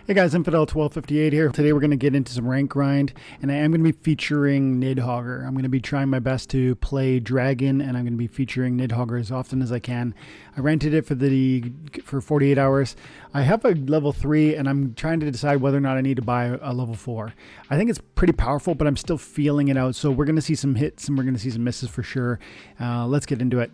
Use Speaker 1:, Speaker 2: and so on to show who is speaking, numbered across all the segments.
Speaker 1: Hey guys, Infidel1258 here. Today we're going to get into some rank grind, and I am going to be featuring Nidhoggr. I'm going to be trying my best to play Dragon, and I'm going to be featuring Nidhoggr as often as I can. I rented it for 48 hours. I have a level 3, and I'm trying to decide whether or not I need to buy a level 4. I think it's pretty powerful, but I'm still feeling it out, so we're going to see some hits, and we're going to see some misses for sure. Let's get into it.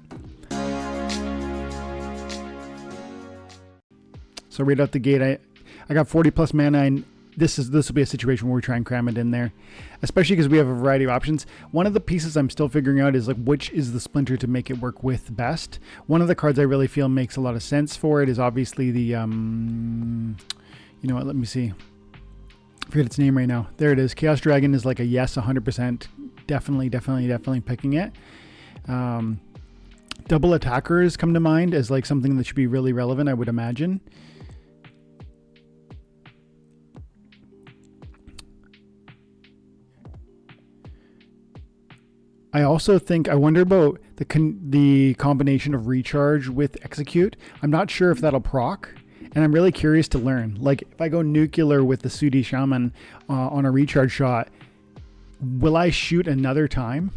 Speaker 1: So right out the gate, I got 40 plus mana, and this will be a situation where we try and cram it in there, especially because we have a variety of options. One of the pieces I'm still figuring out is like which is the splinter to make it work with best. One of the cards I really feel makes a lot of sense for it is obviously the you know what, let me see, I forget its name right now. There it is. Chaos Dragon is like a yes, 100%, definitely picking it. Double attackers come to mind as like something that should be really relevant, I would imagine. I also think, I wonder about the combination of recharge with execute. I'm not sure if that'll proc, and I'm really curious to learn. Like if I go nuclear with the Sudi Shaman on a recharge shot, will I shoot another time?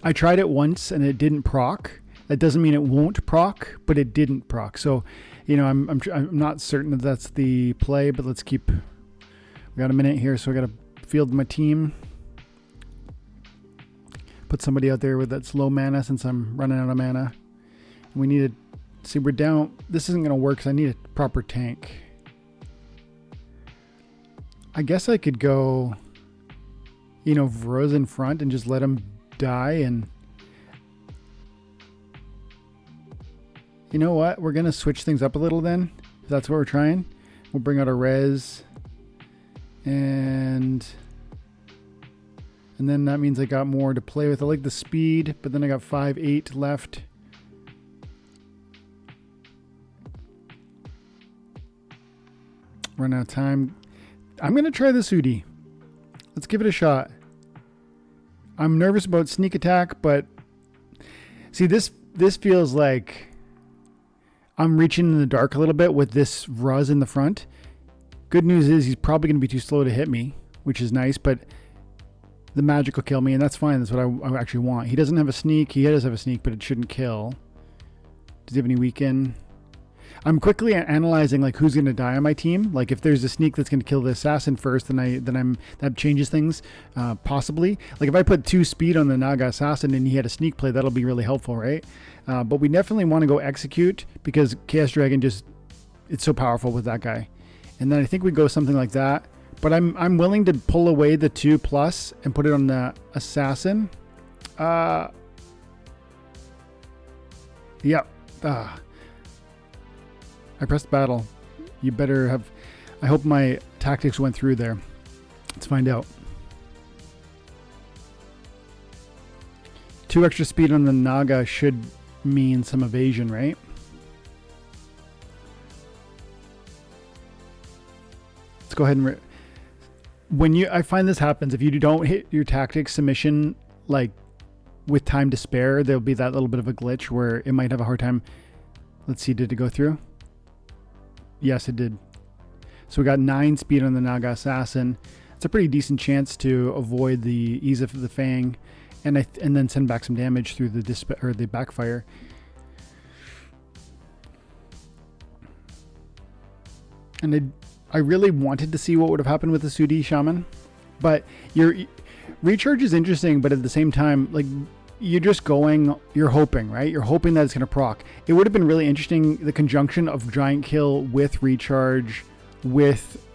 Speaker 1: I tried it once and it didn't proc. That doesn't mean it won't proc, but it didn't proc. So, you know, I'm not certain that that's the play, but let's keep, we got a minute here, so I got to field my team. Put somebody out there with that's low mana since I'm running out of mana. We need to see, we're down. This isn't going to work because I need a proper tank. I guess I could go, you know, Vroz in front and just let him die. And you know what? We're going to switch things up a little then. If that's what we're trying. We'll bring out a res. And then that means I got more to play with. I like the speed, but then I got 5-8 left. Run out of time. I'm going to try the Sudi. Let's give it a shot. I'm nervous about sneak attack, but see, this feels like I'm reaching in the dark a little bit with this Ruz in the front. Good news is he's probably going to be too slow to hit me, which is nice, but the magic will kill me, and that's fine. That's what I actually want. He doesn't have a sneak. He does have a sneak, but it shouldn't kill. Does he have any weaken? I'm quickly analyzing like who's going to die on my team. Like if there's a sneak that's going to kill the assassin first, then that changes things possibly. Like if I put 2 speed on the Naga assassin and he had a sneak play, that'll be really helpful, right? But we definitely want to go execute because Chaos Dragon it's so powerful with that guy. And then I think we go something like that. But I'm willing to pull away the 2+ and put it on the assassin. Yeah. I pressed battle. You better have. I hope my tactics went through there. Let's find out. 2 extra speed on the Naga should mean some evasion, right? Let's go ahead and. I find this happens, if you don't hit your tactics submission like with time to spare, there'll be that little bit of a glitch where it might have a hard time. Let's see, did it go through? Yes, it did. So we got 9 speed on the Naga assassin. It's a pretty decent chance to avoid the ease of the Fang, and then send back some damage through the backfire. And I really wanted to see what would have happened with the Sudi Shaman, but your recharge is interesting, but at the same time, like you're hoping, right? You're hoping that it's going to proc. It would have been really interesting, the conjunction of Giant Kill with recharge with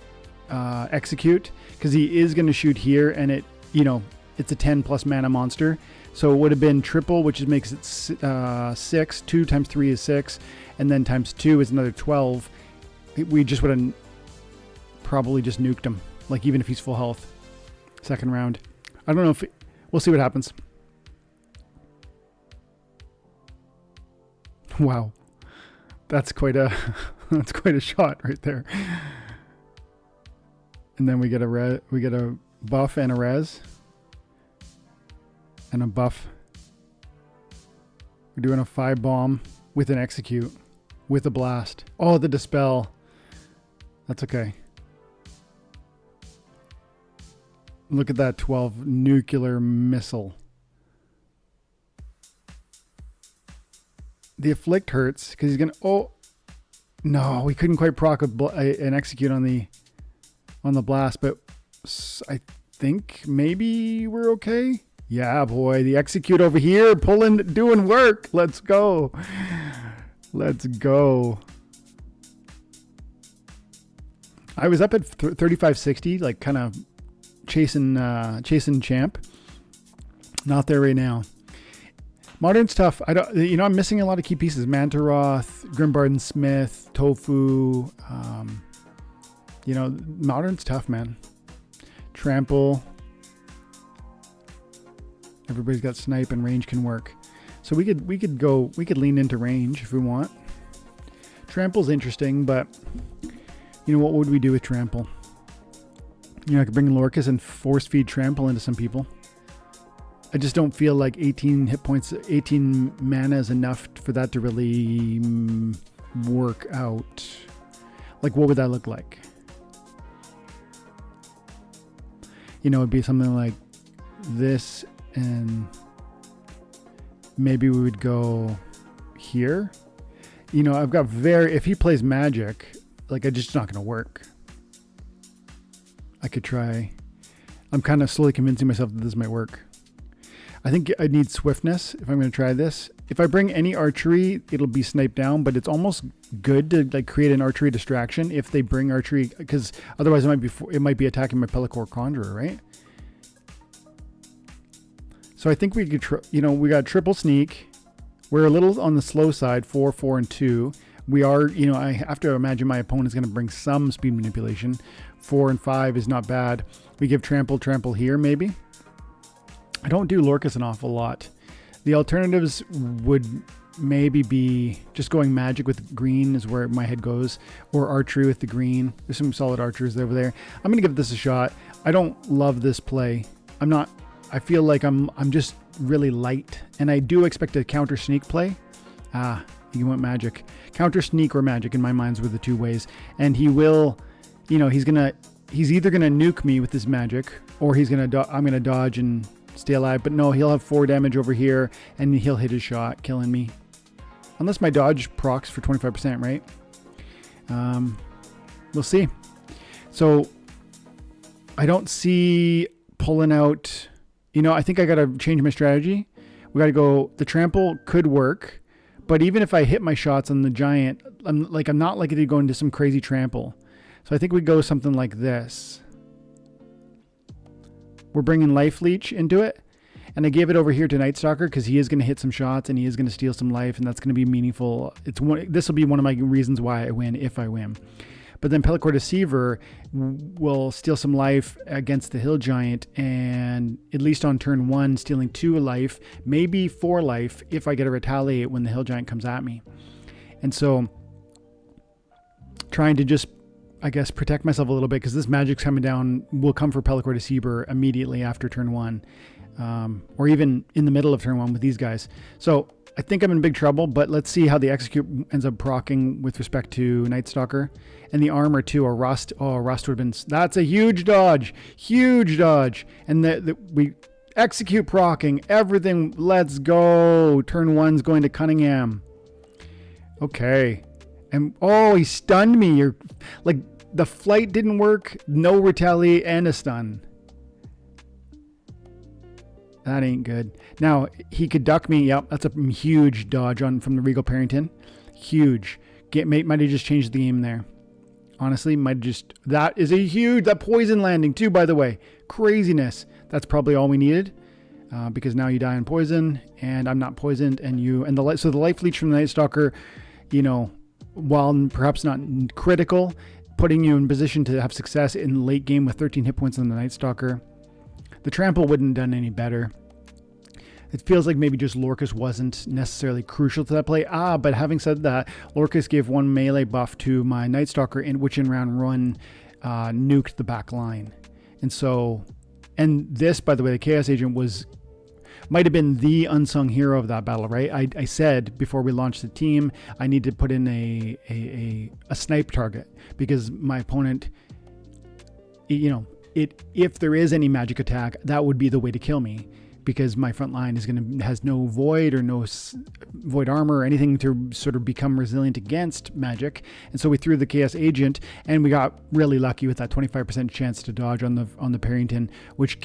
Speaker 1: execute, because he is going to shoot here, and it's a 10+ mana monster. So it would have been triple, which makes it 6. 2 times 3 is 6, and then times 2 is another 12. We just would have probably just nuked him, like even if he's full health. Second round. I don't know if we'll see what happens. Wow, that's quite a shot right there. And then we get a buff and a res and a buff. We're doing a 5 bomb with an execute with a blast. Oh, the dispel. That's okay. Look at that 12 nuclear missile. The afflict hurts because he's gonna. Oh no, we couldn't quite proc and execute on the blast, but I think maybe we're okay. Yeah, boy, the execute over here, doing work. Let's go. Let's go. I was up at 3560, like kind of chasing champ. Not there right now. Modern's tough. I'm missing a lot of key pieces. Mantaroth, Grimbarden Smith, Tofu. Modern's tough, man. Trample. Everybody's got snipe and range can work. So we could lean into range if we want. Trample's interesting, but what would we do with Trample? I could bring Lorcus and force feed Trample into some people. I just don't feel like 18 hit points, 18 mana is enough for that to really work out. Like, what would that look like? It'd be something like this, and maybe we would go here. I've got if he plays magic, like, it's just not going to work. I could try. I'm kind of slowly convincing myself that this might work. I think I need swiftness if I'm going to try this. If I bring any archery, it'll be sniped down, but it's almost good to like create an archery distraction if they bring archery, because otherwise it might be attacking my Pelacor Conjurer, right? So I think we could, we got triple sneak. We're a little on the slow side, 4, 4, and 2. We are, I have to imagine my opponent's going to bring some speed manipulation. 4 and 5 is not bad. We give trample here, maybe. I don't do Lorcus an awful lot. The alternatives would maybe be just going magic with green is where my head goes, or archery with the green. There's some solid archers over there. I'm going to give this a shot. I don't love this play. I feel like I'm just really light, and I do expect a counter sneak play. You went magic. Counter sneak or magic in my minds were the two ways. And he will, he's either going to nuke me with his magic, or I'm going to dodge and stay alive. But no, he'll have 4 damage over here, and he'll hit his shot, killing me. Unless my dodge procs for 25%, right? We'll see. So I don't see pulling out. I think I got to change my strategy. We got to go. The trample could work, but even if I hit my shots on the giant, I'm not likely to go into some crazy trample. So I think we go something like this. We're bringing Life Leech into it, and I gave it over here to Nidhoggr because he is going to hit some shots and he is going to steal some life, and that's going to be meaningful. This will be one of my reasons why I win if I win. But then Pelacor Deceiver will steal some life against the Hill Giant, and at least on turn 1, stealing 2 life, maybe 4 life if I get to retaliate when the Hill Giant comes at me. And so trying to just, I guess, protect myself a little bit, because this magic's coming down, will come for Pelacor Deceiver immediately after turn 1, or even in the middle of turn 1 with these guys. So I think I'm in big trouble, but let's see how the execute ends up proccing with respect to Nidhoggr. And the armor too, or rust. Oh, rust would have been, that's a huge dodge. And we execute proccing, everything, let's go. Turn 1's going to Cunningham. Okay. And he stunned me. You're like, the flight didn't work, no retaliate, and a stun. That ain't good. Now, he could duck me. Yep, that's a huge dodge from the Regal Parrington. Huge. Might have just changed the game there. Honestly, that is a huge, that poison landing too, by the way. Craziness. That's probably all we needed, because now you die in poison, and I'm not poisoned, so the life leech from the Nidhoggr, while perhaps not critical, putting you in position to have success in late game with 13 hit points on the Nidhoggr. The trample wouldn't have done any better. It feels like maybe just Lorcus wasn't necessarily crucial to that play. But having said that, Lorcus gave 1 melee buff to my Nidhoggr, which in round 1 nuked the back line. And this, by the way, the Chaos Agent might have been the unsung hero of that battle, right? I said before we launched the team, I need to put in a snipe target, because my opponent, if there is any magic attack, that would be the way to kill me, because my front line has no void or no void armor or anything to sort of become resilient against magic. And so we threw the Chaos Agent, and we got really lucky with that 25% chance to dodge on the Parrington, which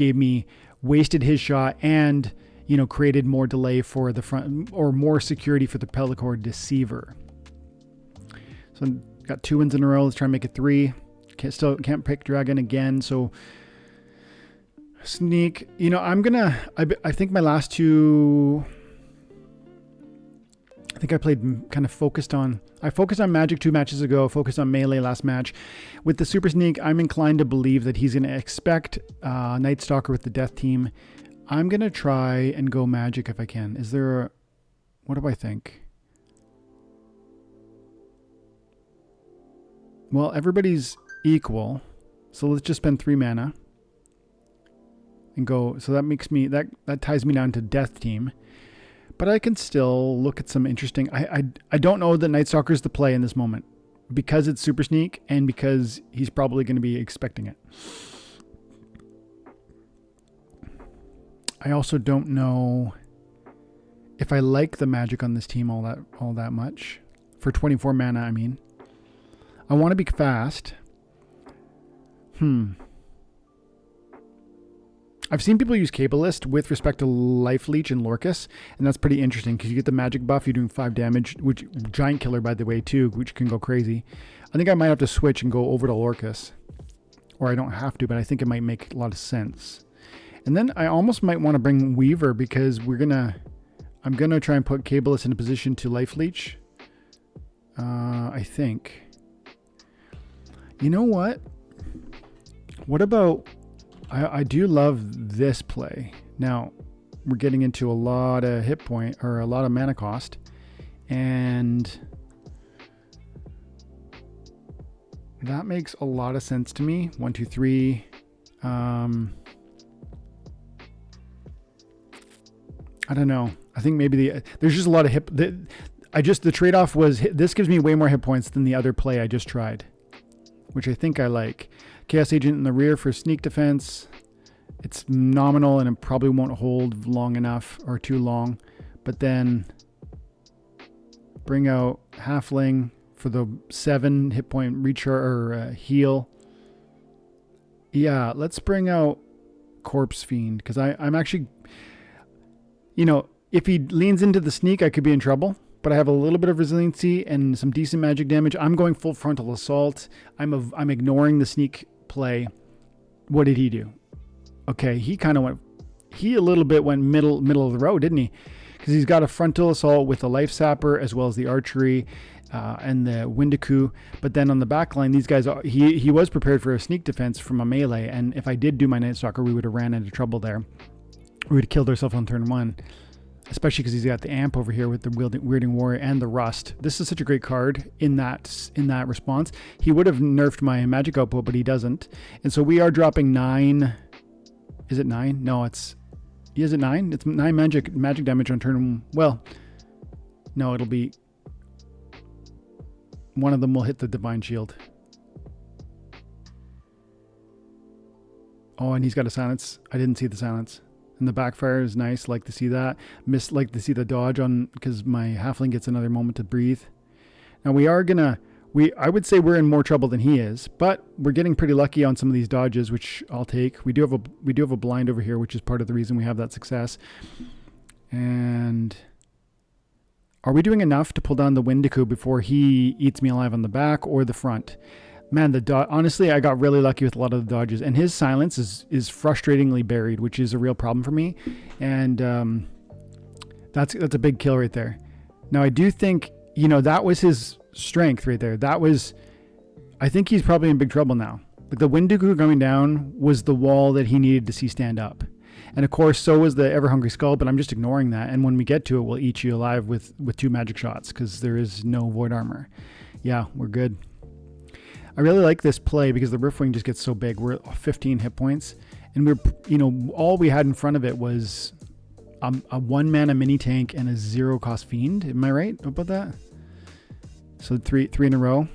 Speaker 1: wasted his shot and, you know, created more delay for the front, or more security for the Pellicore Deceiver. So got 2 wins in a row. Let's try and make it 3. Still can't pick Dragon again. So sneak, you know, I think my last 2, I think I played kind of focused on Magic 2 matches ago, focused on melee last match. With the Super Sneak, I'm inclined to believe that he's going to expect Night Stalker with the Death Team. I'm going to try and go Magic if I can. What do I think? Well, everybody's equal, so let's just spend 3 mana and go. So that makes me, that ties me down to Death Team, but I can still look at some interesting. I don't know that Night Stalker is the play in this moment, because it's Super Sneak and because he's probably going to be expecting it. I also don't know if I like the magic on this team all that much. For 24 mana, I mean. I want to be fast. I've seen people use Cabalist with respect to Life Leech and Lorcus, and that's pretty interesting because you get the magic buff, you're doing 5 damage, which Giant Killer, by the way, too, which can go crazy. I think I might have to switch and go over to Lorcus. Or I don't have to, but I think it might make a lot of sense. And then I almost might want to bring Weaver, because I'm gonna try and put Cabalist in a position to Life Leech. I think. You know what? What about, I do love this play. Now, we're getting into a lot of hit point, or a lot of mana cost. And that makes a lot of sense to me. 1, 2, 3. I don't know. I think maybe there's just a lot of the trade-off was, this gives me way more hit points than the other play I just tried, which I think I like. Chaos Agent in the rear for sneak defense. It's nominal and it probably won't hold long enough, or too long. But then bring out Halfling for the 7 hit point recharge, or heal. Yeah, let's bring out Corpse Fiend, because I'm actually, you know, if he leans into the sneak, I could be in trouble. But I have a little bit of resiliency and some decent magic damage. I'm going full frontal assault. I'm ignoring the sneak play. What did he do? Okay, he a little bit went middle of the road, didn't he? Because he's got a frontal assault with the Life Sapper, as well as the archery and the Windaku. But then on the back line, these guys, he was prepared for a sneak defense from a melee. And if I did do my Night Stalker, we would have ran into trouble there. We would have killed ourselves on turn 1. Especially because he's got the amp over here with the Weirding Warrior and the Rust. This is such a great card in that response. He would have nerfed my magic output, but he doesn't. And so we are dropping 9. Is it 9? No, is it 9? It's 9 magic damage on turn. Well, no, it'll be, one of them will hit the Divine Shield. Oh, and he's got a silence. I didn't see the silence. And the backfire is nice. Like to see that. Like to see the dodge on, because my Halfling gets another moment to breathe. Now I would say we're in more trouble than he is, but we're getting pretty lucky on some of these dodges, which I'll take. We do have a blind over here, which is part of the reason we have that success. And are we doing enough to pull down the Windaku before he eats me alive on the back or the front? Man, honestly, I got really lucky with a lot of the dodges, and his silence is frustratingly buried, which is a real problem for me. And that's a big kill right there. Now, I do think, you know, that was his strength right there. I think he's probably in big trouble now. Like, the Windaku coming down was the wall that he needed to see stand up. And of course, so was the Ever Hungry Skull, but I'm just ignoring that. And when we get to it, we'll eat you alive with 2 magic shots, because there is no void armor. Yeah, we're good. I really like this play because the Riftwing just gets so big. We're at 15 hit points, and all we had in front of it was a 1 mana mini tank and a 0 cost fiend. Am I right about that? So three in a row.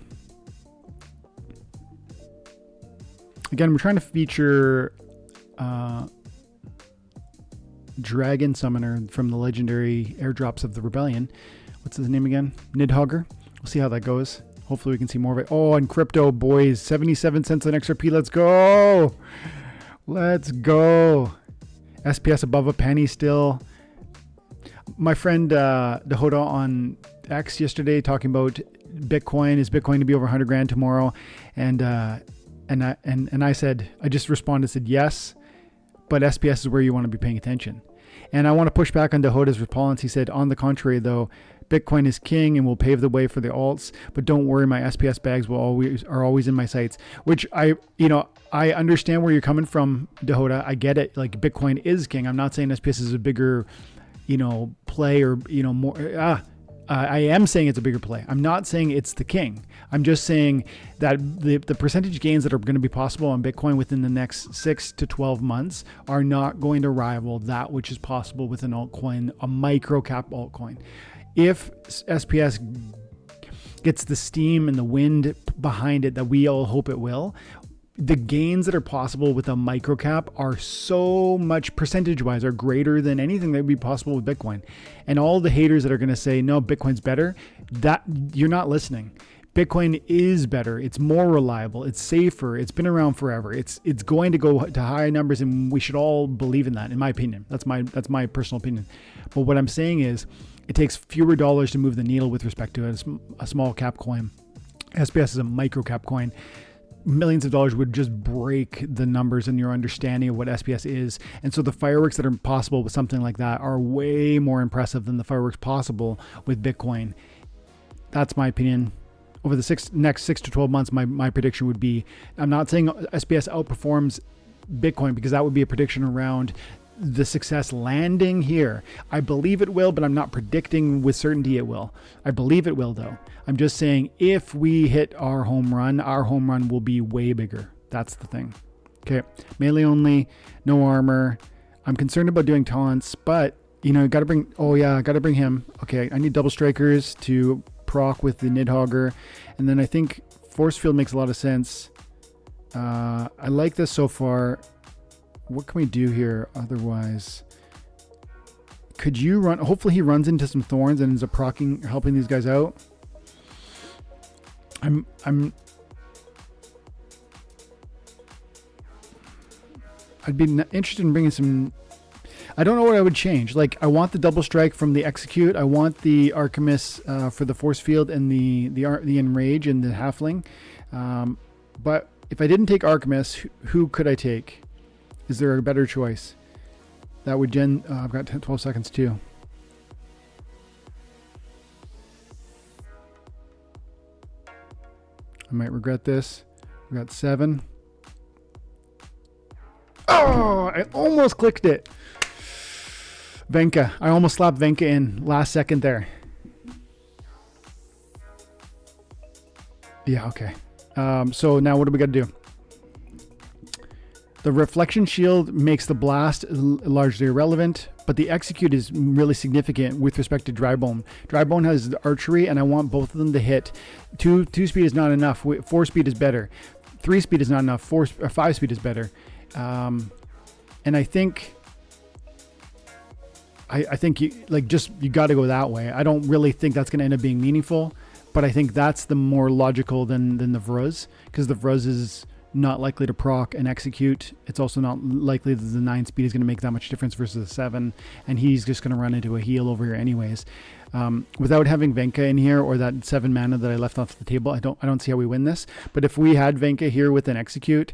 Speaker 1: Again, we're trying to feature Dragon Summoner from the legendary airdrops of the Rebellion. What's his name again? Nidhoggr. We'll see how that goes. Hopefully we can see more of it. Oh, and crypto, boys. 77 cents on XRP. Let's go. Let's go. SPS above a penny still. My friend Nidhoggr on X yesterday talking about Bitcoin. Is Bitcoin to be over 100 grand tomorrow? And I said, I just responded, said yes, but SPS is where you want to be paying attention. And I want to push back on Nidhoggr's response. He said, on the contrary, though, Bitcoin is king and will pave the way for the alts, but don't worry, my SPS bags are always in my sights. Which I understand where you're coming from, Nidhoggr. I get it. Like, Bitcoin is king. I'm not saying SPS is a bigger, play or more. I am saying it's a bigger play. I'm not saying it's the king. I'm just saying that the percentage gains that are going to be possible on Bitcoin within the next 6 to 12 months are not going to rival that which is possible with an altcoin, a micro cap altcoin. If SPS gets the steam and the wind behind it that we all hope it will, the gains that are possible with a micro cap are so much percentage-wise are greater than anything that would be possible with Bitcoin. And all the haters that are going to say, no, Bitcoin's better, that you're not listening. Bitcoin is better. It's more reliable. It's safer. It's been around forever. It's going to go to high numbers, and we should all believe in that, in my opinion. That's my personal opinion. But what I'm saying is it takes fewer dollars to move the needle with respect to a small cap coin. SPS is a micro cap coin. Millions of dollars would just break the numbers and your understanding of what SPS is. And so the fireworks that are possible with something like that are way more impressive than the fireworks possible with Bitcoin. That's my opinion. Over the next 6 to 12 months, my prediction would be, I'm not saying SPS outperforms Bitcoin because that would be a prediction around the success landing here. I believe it will, but I'm not predicting with certainty it will. I believe it will, though. I'm just saying if we hit our home run will be way bigger. That's the thing. Okay, melee only, no armor. I'm concerned about doing taunts, but gotta bring him. Okay, I need double strikers to proc with the Nidhoggr, and then I think force field makes a lot of sense. I like this so far. What can we do here otherwise? Could you run? Hopefully he runs into some thorns and ends up procking, helping these guys out. I'd be interested in bringing some. I don't know what I would change. Like, I want the double strike from the execute. I want the Archimus for the force field and the enrage and the halfling. But if I didn't take Archimus, who could I take? Is there a better choice? That would I've got 12 seconds too. I might regret this. We got 7. Oh, I almost clicked it. Venka. I almost slapped Venka in last second there. Yeah, okay. So now what do we got to do? The reflection shield makes the blast largely irrelevant, but the execute is really significant with respect to Drybone. Drybone has archery, and I want both of them to hit. 2 speed is not enough. 4 speed is better. 3 speed is not enough. 5 speed is better. And I think you got to go that way. I don't really think that's going to end up being meaningful, but I think that's the more logical than the Vruz, because the Vruz is not likely to proc and execute. It's also not likely that the 9 speed is going to make that much difference versus the 7, and he's just going to run into a heal over here anyways. Without having Venka in here or that 7 mana that I left off the table, I don't see how we win this. But if we had Venka here with an execute,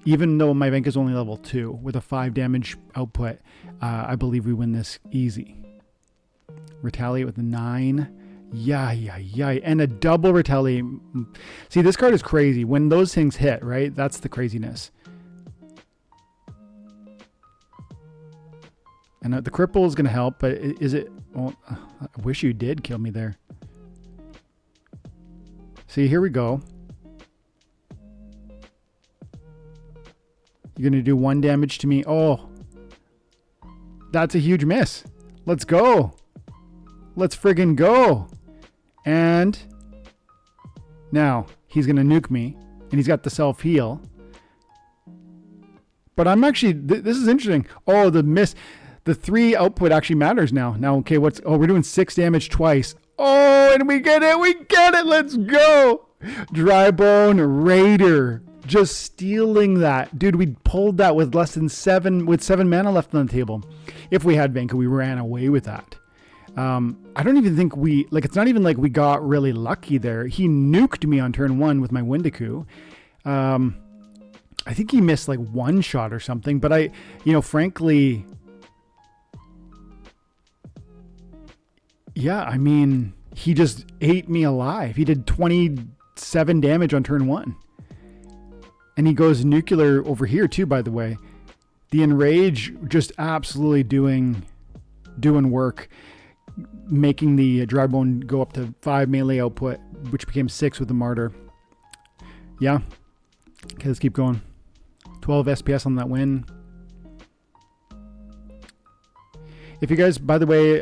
Speaker 1: even though my Venka is only level 2 with a 5 damage output, I believe we win this easy. Retaliate with the 9. Yeah. And a double retaliate. See, this card is crazy. When those things hit, right? That's the craziness. And the cripple is going to help, but is it? Well, I wish you did kill me there. See, here we go. You're going to do 1 damage to me. Oh, that's a huge miss. Let's go. Let's friggin' go. And now he's going to nuke me, and he's got the self-heal. But I'm actually, this is interesting. Oh, the 3 output actually matters now. Now, okay, we're doing 6 damage twice. Oh, and we get it. Let's go. Drybone Raider. Just stealing that. Dude, we pulled that with less than 7 mana left on the table. If we had Venka, we ran away with that. I don't even think it's not even like we got really lucky there. He nuked me on turn 1 with my Windiku. I think he missed like 1 shot or something, but frankly, yeah, I mean, he just ate me alive. He did 27 damage on turn 1. And he goes nuclear over here too, by the way. The Enrage just absolutely doing work, making the Drybone go up to 5 melee output, which became 6 with the Martyr. Yeah. Okay, let's keep going. 12 SPS on that win. If you guys, by the way,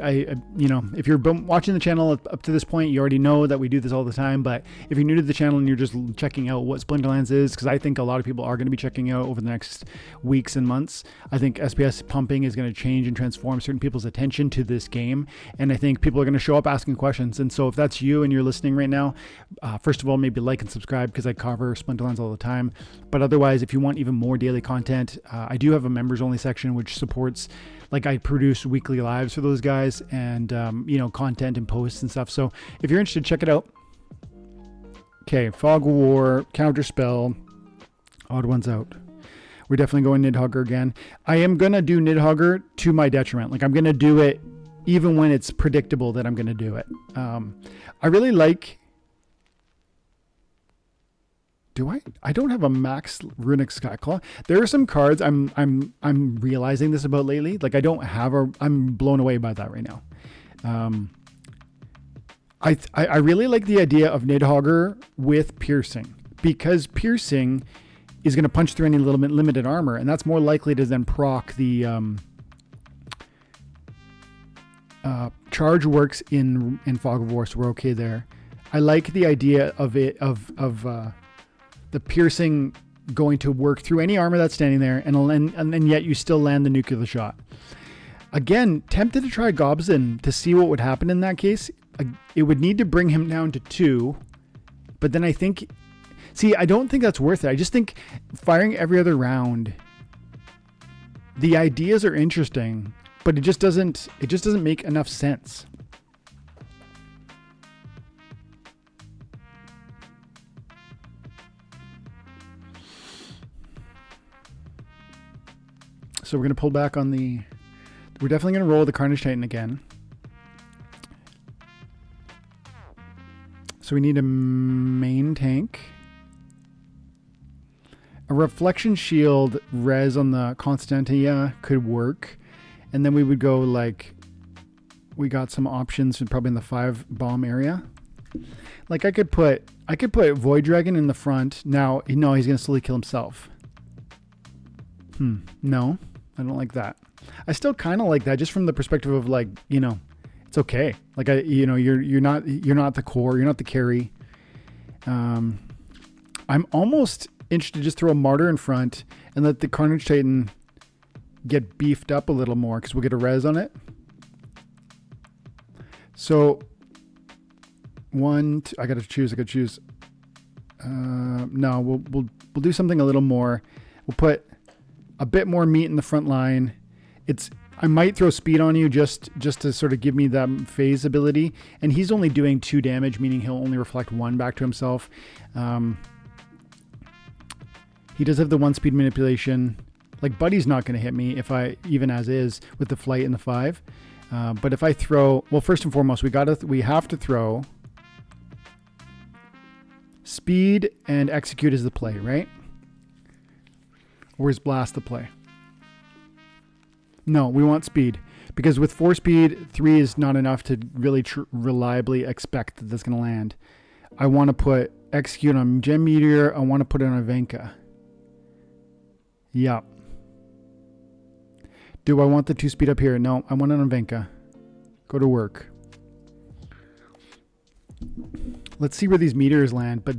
Speaker 1: if you're watching the channel up to this point, you already know that we do this all the time. But if you're new to the channel and you're just checking out what Splinterlands is, because I think a lot of people are going to be checking out over the next weeks and months. I think SPS pumping is going to change and transform certain people's attention to this game. And I think people are going to show up asking questions. And so if that's you and you're listening right now, first of all, maybe like and subscribe, because I cover Splinterlands all the time. But otherwise, if you want even more daily content, I do have a members only section which supports, like, I produce weekly lives for those guys and, content and posts and stuff. So if you're interested, check it out. Okay, Fog War, Counter Spell, odd ones out. We're definitely going Nidhoggr again. I am going to do Nidhoggr to my detriment. Like, I'm going to do it even when it's predictable that I'm going to do it. I really like... I don't have a max Runic Skyclaw. There are some cards I'm realizing this about lately. Like, I'm blown away by that right now. I really like the idea of Nidhoggr with Piercing, because Piercing is going to punch through any little bit limited armor, and that's more likely to then proc the charge works in Fog of War, so we're okay there. I like the idea of the Piercing going to work through any armor that's standing there, and yet you still land the nuclear shot. Again, tempted to try Gobson to see what would happen in that case. It would need to bring him down to 2, but then I don't think that's worth it. I just think firing every other round, the ideas are interesting, but it just doesn't make enough sense. So we're going to pull back on we're definitely going to roll the Carnage Titan again. So we need a main tank. A Reflection Shield res on the Constantia could work. And then we would go we got some options probably in the 5 bomb area. Like, I could put Void Dragon in the front. Now, no, he's going to slowly kill himself. No. I don't like that. I still kind of like that, just from the perspective of, it's okay. Like, you're not the core, you're not the carry. I'm almost interested to just throw a Martyr in front and let the Carnage Titan get beefed up a little more, because we'll get a res on it. So I gotta choose. No, we'll do something a little more. We'll put a bit more meat in the front line. I might throw speed on you just to sort of give me that phase ability. And he's only doing 2 damage, meaning he'll only reflect 1 back to himself. He does have the 1 speed manipulation. Like, Buddy's not going to hit me even as is with the flight and the 5. But if I throw, well, first and foremost, we have to throw speed and execute as the play, right? Or is blast the play? No, we want speed, because with 4 speed, 3 is not enough to really reliably expect that that's going to land. I want to put execute on Gem Meteor. I want to put it on Ivanka. Yep. Do I want the 2 speed up here? No, I want it on Ivanka. Go to work. Let's see where these meteors land. But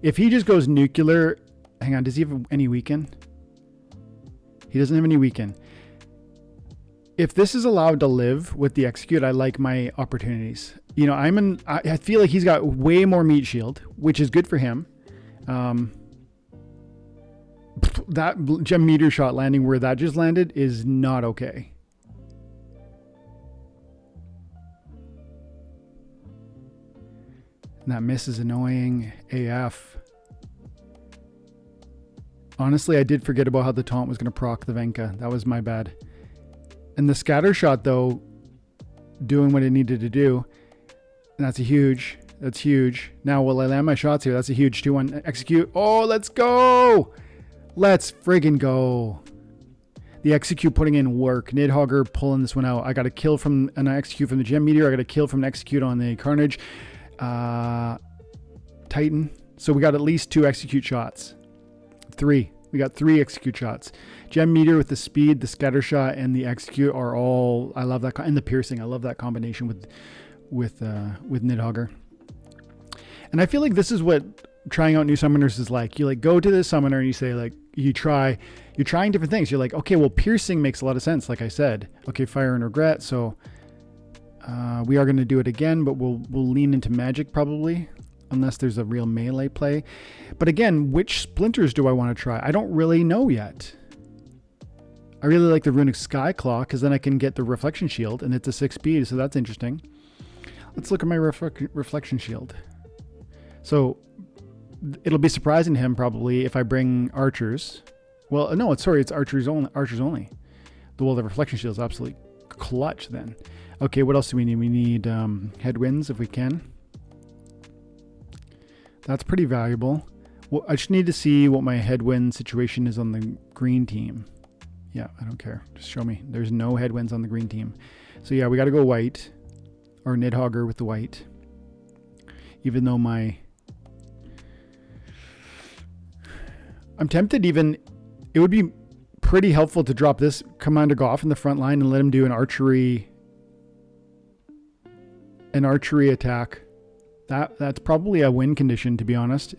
Speaker 1: if he just goes nuclear, hang on, does he have any weaken? He doesn't have any weaken. If this is allowed to live with the execute, I like my opportunities. You know, I feel like he's got way more meat shield, which is good for him. That gem meteor shot landing where that just landed is not okay. And that miss is annoying AF. Honestly, I did forget about how the taunt was going to proc the Venka. That was my bad. And the scatter shot, though, doing what it needed to do. And that's huge. That's huge. Now, will I land my shots here? That's a huge 2-1 execute. Oh, let's go. Let's friggin' go. The execute putting in work. Nidhoggr pulling this one out. I got a kill from an execute from the gem meteor. I got a kill from an execute on the carnage. Titan. So we got at least 2 execute shots. 3. We got 3 execute shots. Gem meteor with the speed, the scatter shot, and the execute are all. I love that, and the piercing. I love that combination with Nidhoggr. And I feel like this is what trying out new summoners is like. You like go to the summoner and you say like you're trying different things. You're like, okay, well, piercing makes a lot of sense. Like I said, okay, fire and regret. So we are going to do it again, but we'll lean into magic probably. Unless there's a real melee play. But again, which splinters do I want to try? I don't really know yet. I really like the Runic Skyclaw because then I can get the Reflection Shield and it's a 6 speed, so that's interesting. Let's look at my Reflection Shield. So it'll be surprising to him probably if I bring archers. Well, no, it's archers only. Well, the Reflection Shield is absolutely clutch then. Okay, what else do we need? We need headwinds if we can. That's pretty valuable. Well, I just need to see what my headwind situation is on the green team. Yeah, I don't care. Just show me. There's no headwinds on the green team. So yeah, we got to go white. Or Nidhoggr with the white. Even though I'm tempted even... It would be pretty helpful to drop this Commander Goff in the front line and let him do an archery attack. That's probably a win condition, to be honest.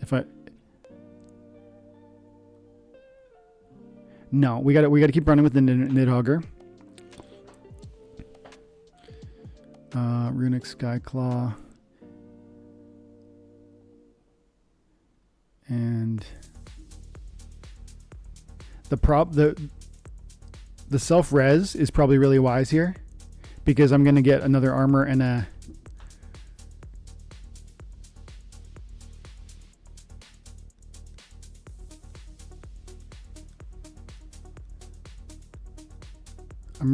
Speaker 1: No, we got to keep running with the Nidhoggr. Runic Skyclaw. And the self-res is probably really wise here because I'm going to get another armor and a I'm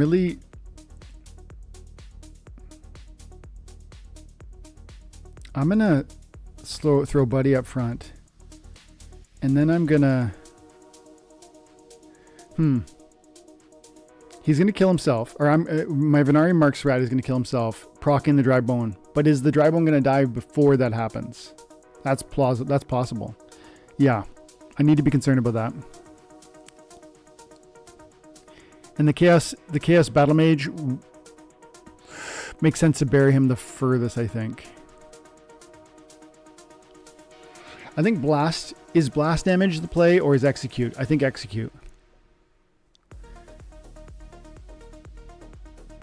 Speaker 1: gonna throw Buddy up front, and then I'm gonna he's gonna kill himself, or my Venari Marks Rat is gonna kill himself, proccing the dry bone. But is the dry bone gonna die before that happens? That's plausible. That's possible. Yeah, I need to be concerned about that. And the Chaos Battle Mage makes sense to bury him the furthest, I think. I think blast damage the play or is execute? I think execute.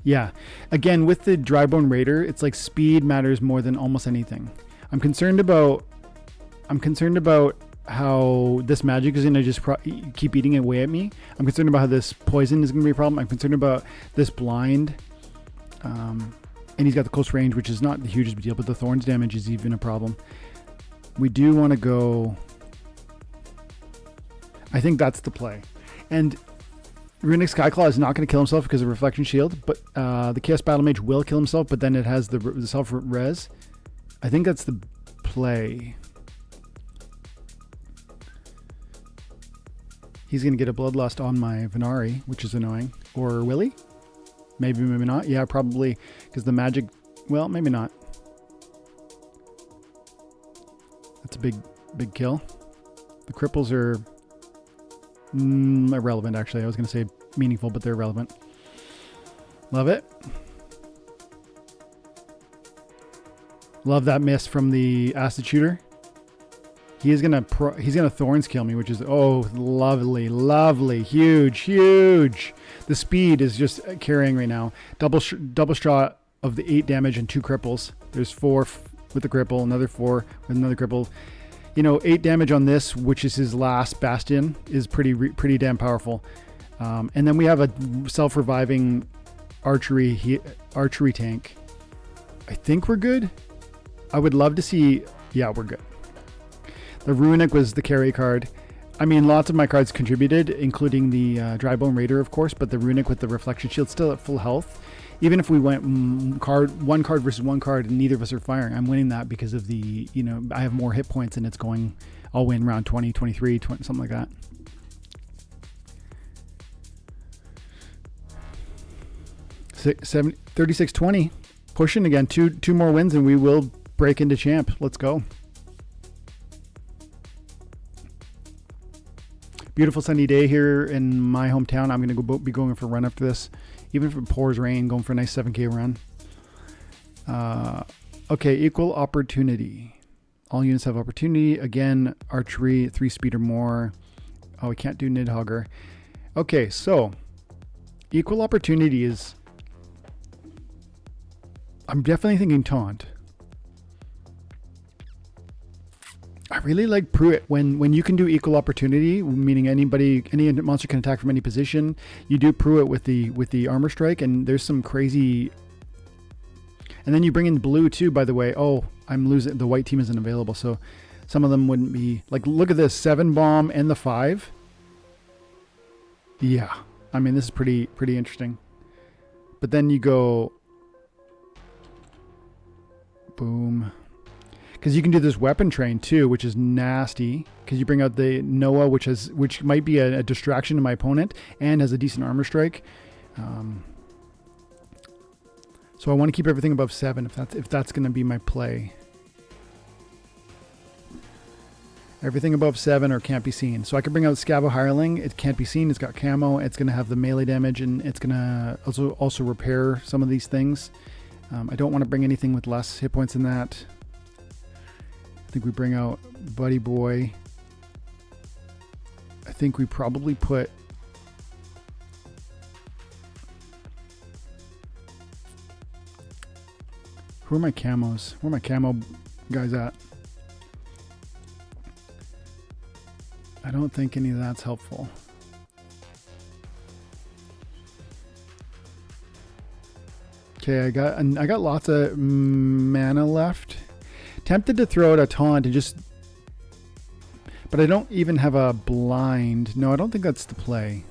Speaker 1: Yeah. Again, with the Drybone Raider, it's like speed matters more than almost anything. I'm concerned about how this magic is going to just keep eating away at me. I'm concerned about how this poison is going to be a problem. I'm concerned about this blind. And he's got the close range, which is not the hugest deal, but the thorns damage is even a problem. We do want to go... I think that's the play. And Runic Skyclaw is not going to kill himself because of Reflection Shield, but the Chaos Battle Mage will kill himself, but then it has the self-res. I think that's the play. He's going to get a Bloodlust on my Venari, which is annoying. Or will he? Maybe, maybe not. Yeah, probably, because the magic... Well, maybe not. That's a big kill. The cripples are irrelevant, actually. I was going to say meaningful, but they're irrelevant. Love it. Love that miss from the acid shooter. He's gonna thorns kill me, which is lovely, lovely, huge. The speed is just carrying right now. Double straw of the 8 damage and 2 cripples. There's 4 with the cripple, another 4 with another cripple. 8 damage on this, which is his last bastion, is pretty damn powerful. And then we have a self-reviving archery tank. I think we're good. I would love to see. Yeah, we're good. The Runic was the carry card. I mean, lots of my cards contributed, including the Drybone Raider, of course, but the Runic with the Reflection Shield still at full health. Even if we went one card versus one card and neither of us are firing, I'm winning that because of the, I have more hit points and it's going, I'll win round 20, 23, 20, something like that. 36-20, pushing again, two more wins and we will break into champ. Let's go. Beautiful sunny day here in my hometown. I'm going to be going for a run after this. Even if it pours rain, going for a nice 7K run. Okay, equal opportunity. All units have opportunity. Again, archery, 3 speed or more. Oh, we can't do Nidhoggr. Okay, so equal opportunity is... I'm definitely thinking taunt. I really like Pruitt when you can do equal opportunity, meaning any monster can attack from any position. You do Pruitt with the armor strike, and there's some crazy. And then you bring in blue too, by the way. Oh, I'm losing. The white team isn't available, so some of them wouldn't be like. Look at this 7 bomb and the 5. Yeah, I mean this is pretty interesting. But then you go. Boom. Because you can do this weapon train too, which is nasty. Because you bring out the Noah, which might be a distraction to my opponent, and has a decent armor strike. So I want to keep everything above 7 if that's going to be my play. Everything above 7 or can't be seen. So I can bring out Scavo Hireling. It can't be seen. It's got camo. It's going to have the melee damage, and it's going to also repair some of these things. I don't want to bring anything with less hit points than that. I think we bring out Buddy Boy. I think we probably put... Who are my camos? Where are my camo guys at? I don't think any of that's helpful. Okay, I got lots of mana left. Tempted to throw out a taunt and just... But I don't even have a blind. No, I don't think that's the play.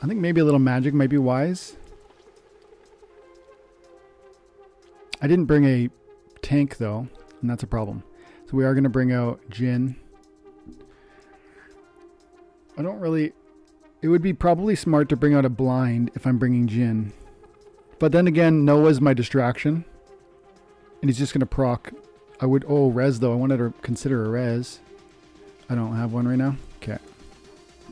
Speaker 1: I think maybe a little magic might be wise. I didn't bring a tank though, and that's a problem. So we are going to bring out Jin. I don't really... It would be probably smart to bring out a blind if I'm bringing Jin. But then again, Noah's my distraction. And he's just going to proc. I would... Oh, res though. I wanted to consider a res. I don't have one right now. Okay.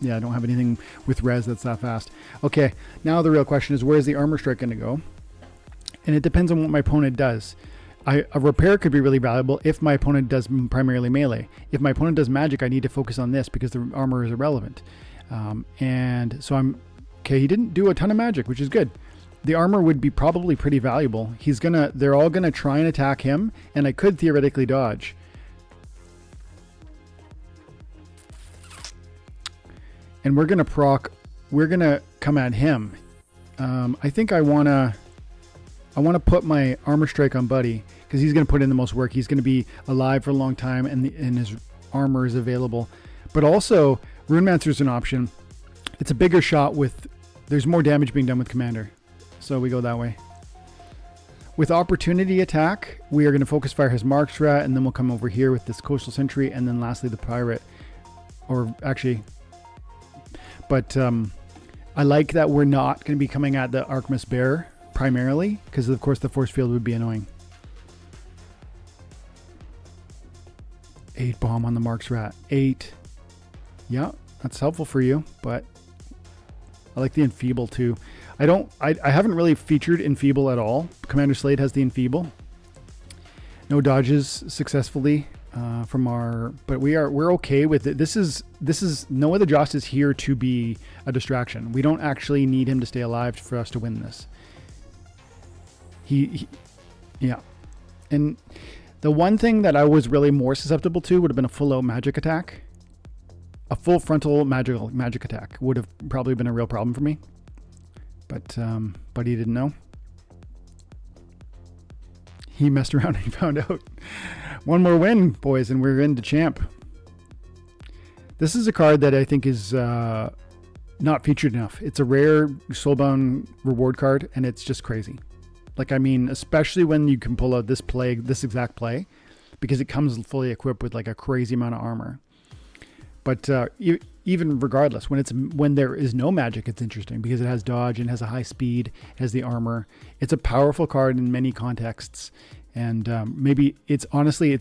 Speaker 1: Yeah, I don't have anything with res that's that fast. Okay, now the real question is, where's the armor strike going to go? And it depends on what my opponent does. A repair could be really valuable if my opponent does primarily melee. If my opponent does magic, I need to focus on this because the armor is irrelevant. And so I'm... Okay, he didn't do a ton of magic, which is good. The armor would be probably pretty valuable. They're all gonna try and attack him, and I could theoretically dodge. And we're gonna come at him. I think I wanna put my armor strike on Buddy, because he's gonna put in the most work. He's gonna be alive for a long time, and his armor is available. But also, Runemancer is an option. It's a bigger shot there's more damage being done with Commander. So we go that way. With opportunity attack, we are going to focus fire his Mark Strat, and then we'll come over here with this Coastal Sentry, and then lastly the Pirate. Or actually... But I like that we're not going to be coming at the Archmus Bear primarily, because of course the force field would be annoying. 8 bomb on the Mark's Rat. 8. Yeah, that's helpful for you, but I like the Enfeeble too. I haven't really featured Enfeeble at all. Commander Slade has the Enfeeble. No dodges successfully. from our, but we're okay with it. This is no other Jost is here to be a distraction. We don't actually need him to stay alive for us to win this. Yeah. And the one thing that I was really more susceptible to would have been a full out magic attack. A full frontal magic attack would have probably been a real problem for me. But he didn't know. He messed around and he found out. One more win, boys, and we're into champ. This is a card that I think is not featured enough. It's a rare soulbound reward card, and it's just crazy. Like, I mean, especially when you can pull out this exact play, because it comes fully equipped with like a crazy amount of armor. But even regardless, when there is no magic, it's interesting because it has dodge and has a high speed, has the armor. It's a powerful card in many contexts. And maybe its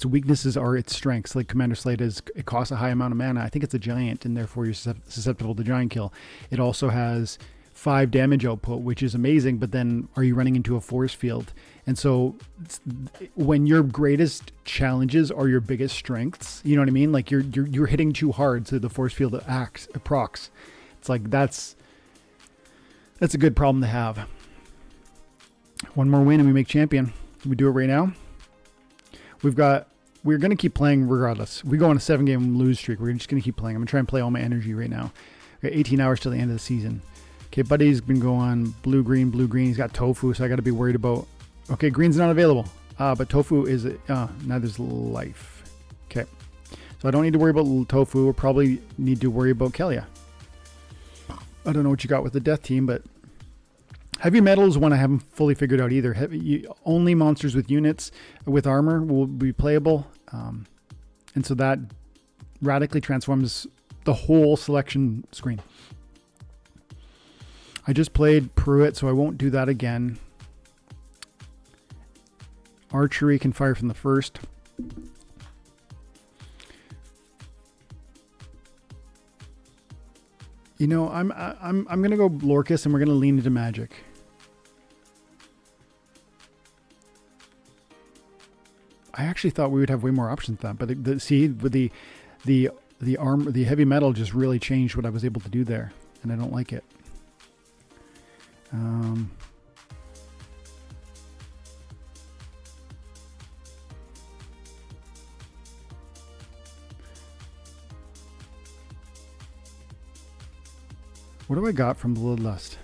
Speaker 1: weaknesses are its strengths. Like Commander Slate it costs a high amount of mana. I think it's a giant, and therefore you're susceptible to giant kill. It also has 5 damage output, which is amazing. But then, are you running into a force field? And so, when your greatest challenges are your biggest strengths, you know what I mean? Like you're hitting too hard, so the force field procs. It's like that's a good problem to have. One more win and we make champion. We do it right now. We're going to keep playing regardless. We go on a 7-game lose streak. We're just going to keep playing. I'm going to try and play all my energy right now. We got 18 hours till the end of the season. Okay, Buddy's been going blue, green. He's got tofu, so I got to be worried about... Okay, green's not available. But tofu is... now there's life. Okay. So I don't need to worry about tofu. We'll probably need to worry about Kelia. I don't know what you got with the death team, but... Heavy metal is one I haven't fully figured out either. Only monsters with units with armor will be playable. And so that radically transforms the whole selection screen. I just played Pruitt, so I won't do that again. Archery can fire from the first. You know, I'm gonna go Lorcus, and we're gonna lean into magic. I actually thought we would have way more options than that, but with the armor, the heavy metal just really changed what I was able to do there, and I don't like it. What do I got from Bloodlust?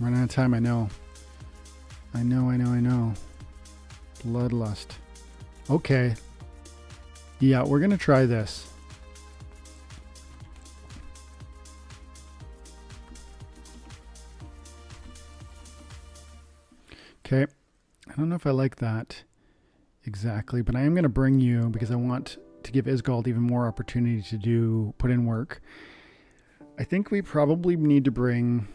Speaker 1: Running out of time, I know. Bloodlust. Okay. Yeah, we're going to try this. Okay. I don't know if I like that exactly, but I am going to bring you because I want to give Isgald even more opportunity to put in work. I think we probably need to bring...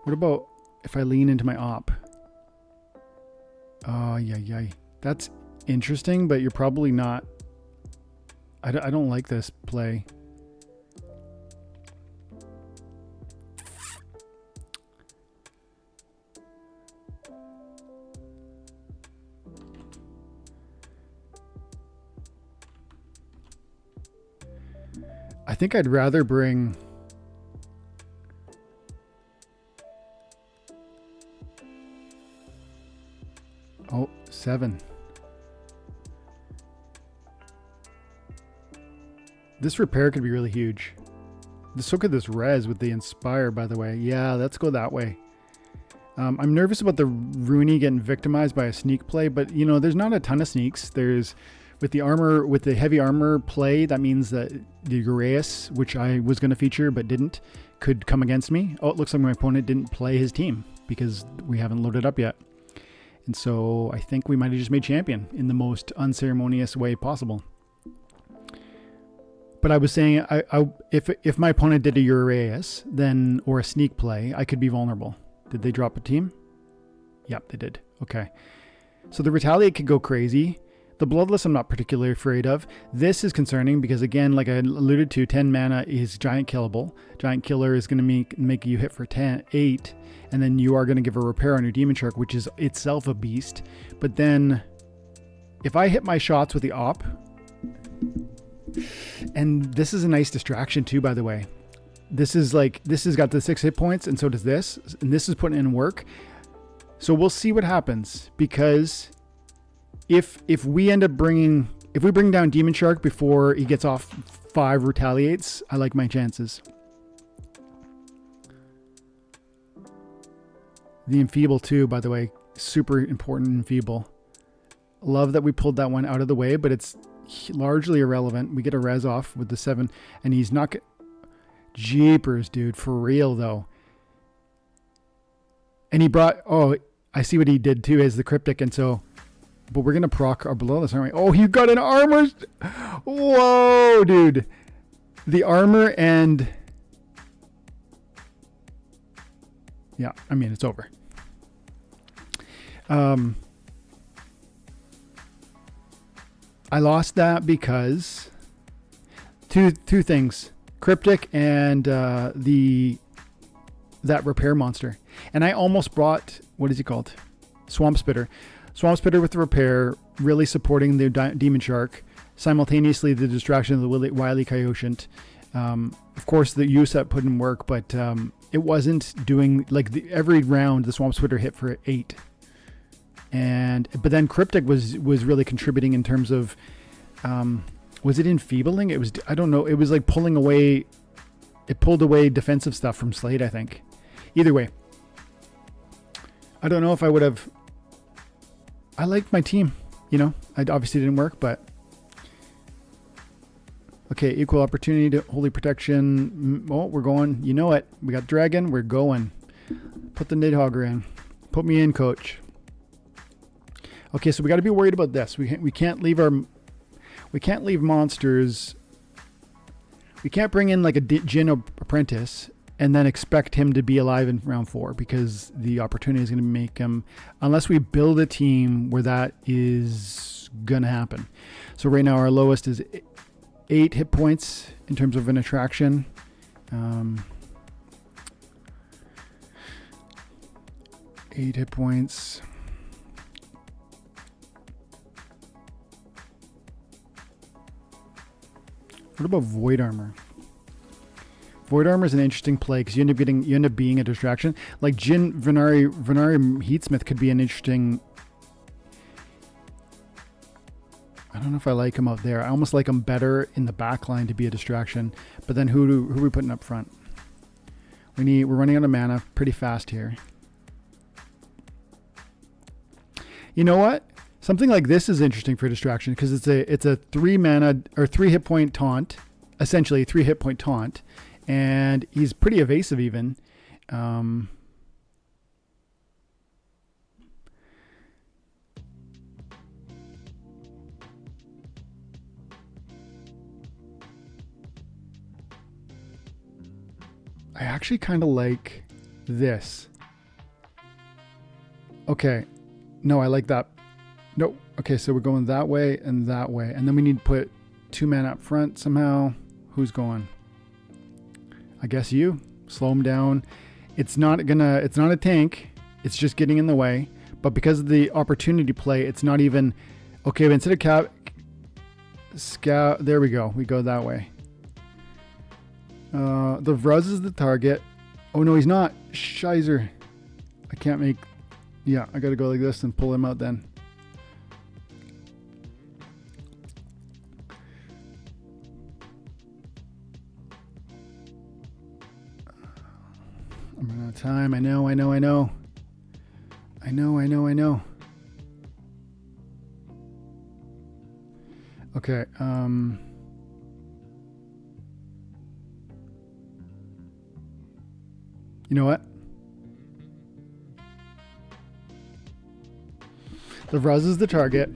Speaker 1: What about if I lean into my op? Oh, yeah. That's interesting, but you're probably not... I don't like this play. I think I'd rather bring... Oh, 7. This repair could be really huge. So could this res with the Inspire, by the way. Yeah, let's go that way. I'm nervous about the Rooney getting victimized by a sneak play, but you know, there's not a ton of sneaks. There's with the armor, with the heavy armor play, that means that the Uraeus, which I was going to feature but didn't, could come against me. Oh, it looks like my opponent didn't play his team because we haven't loaded up yet. And so I think we might have just made champion in the most unceremonious way possible. But I was saying, if my opponent did a Uraeus, then, or a sneak play, I could be vulnerable. Did they drop a team? Yep, they did. Okay. So the Retaliate could go crazy. The Bloodless I'm not particularly afraid of. This is concerning because, again, like I alluded to, 10 mana is giant killable. Giant Killer is going to make you hit for 8, and then you are going to give a repair on your Demon Shark, which is itself a beast. But then if I hit my shots with the op, and this is a nice distraction too, by the way. This has got the 6 hit points, and so does this. And this is putting in work. So we'll see what happens, because if we bring down Demon Shark before he gets off 5 retaliates, I like my chances. The Enfeeble too, by the way, super important Enfeeble. Love that we pulled that one out of the way, but it's largely irrelevant. We get a res off with the 7, and he's not. Jeepers, dude, for real though. And he brought. Oh, I see what he did too as the Cryptic, and so. But we're gonna proc our Bloodless, aren't we? Oh, he got an armor. Whoa, dude. The armor and. Yeah, I mean it's over. I lost that because two things: Cryptic and that repair monster. And I almost brought, what is he called? Swamp Spitter. Swamp Spitter with the repair, really supporting the Demon Shark. Simultaneously, the distraction of the Wily Coyote. Of course, the USEP put in work, but it wasn't doing, like, every round the Swamp Spitter hit for 8. But then Cryptic was really contributing in terms of, was it enfeebling? It was, I don't know. It was like pulling away. It pulled away defensive stuff from Slade, I think. Either way, I don't know if I would have. I liked my team, you know. I obviously didn't work, but okay. Equal opportunity to holy protection. Oh, we're going. You know it. We got dragon. We're going. Put the Nidhoggr in. Put me in, coach. Okay, so we got to be worried about this. We can't leave monsters. We can't bring in like a Jin apprentice and then expect him to be alive in round 4, because the opportunity is going to make him, unless we build a team where that is going to happen. So right now our lowest is 8 hit points in terms of an attraction. 8 hit points. What about Void Armor? Void Armor is an interesting play because you end up being a distraction. Like Jin Venari Heatsmith could be an interesting. I don't know if I like him out there. I almost like him better in the back line to be a distraction. But then who are we putting up front? We're running out of mana pretty fast here. You know what? Something like this is interesting for distraction because it's a 3 mana or 3 hit point taunt, essentially 3 hit point taunt, and he's pretty evasive even. I actually kind of like this. Okay, no, I like that. No. Okay, so we're going that way and that way. And then we need to put 2 mana up front somehow. Who's going? I guess you. Slow him down. It's not a tank. It's just getting in the way. But because of the opportunity play, it's not even... Okay, but instead of scout... There we go. We go that way. The Vruz is the target. Oh, no, he's not. Shizer. I can't make... Yeah, I got to go like this and pull him out then. I'm running out of time. I know. Okay. You know what? The Vruz is the target.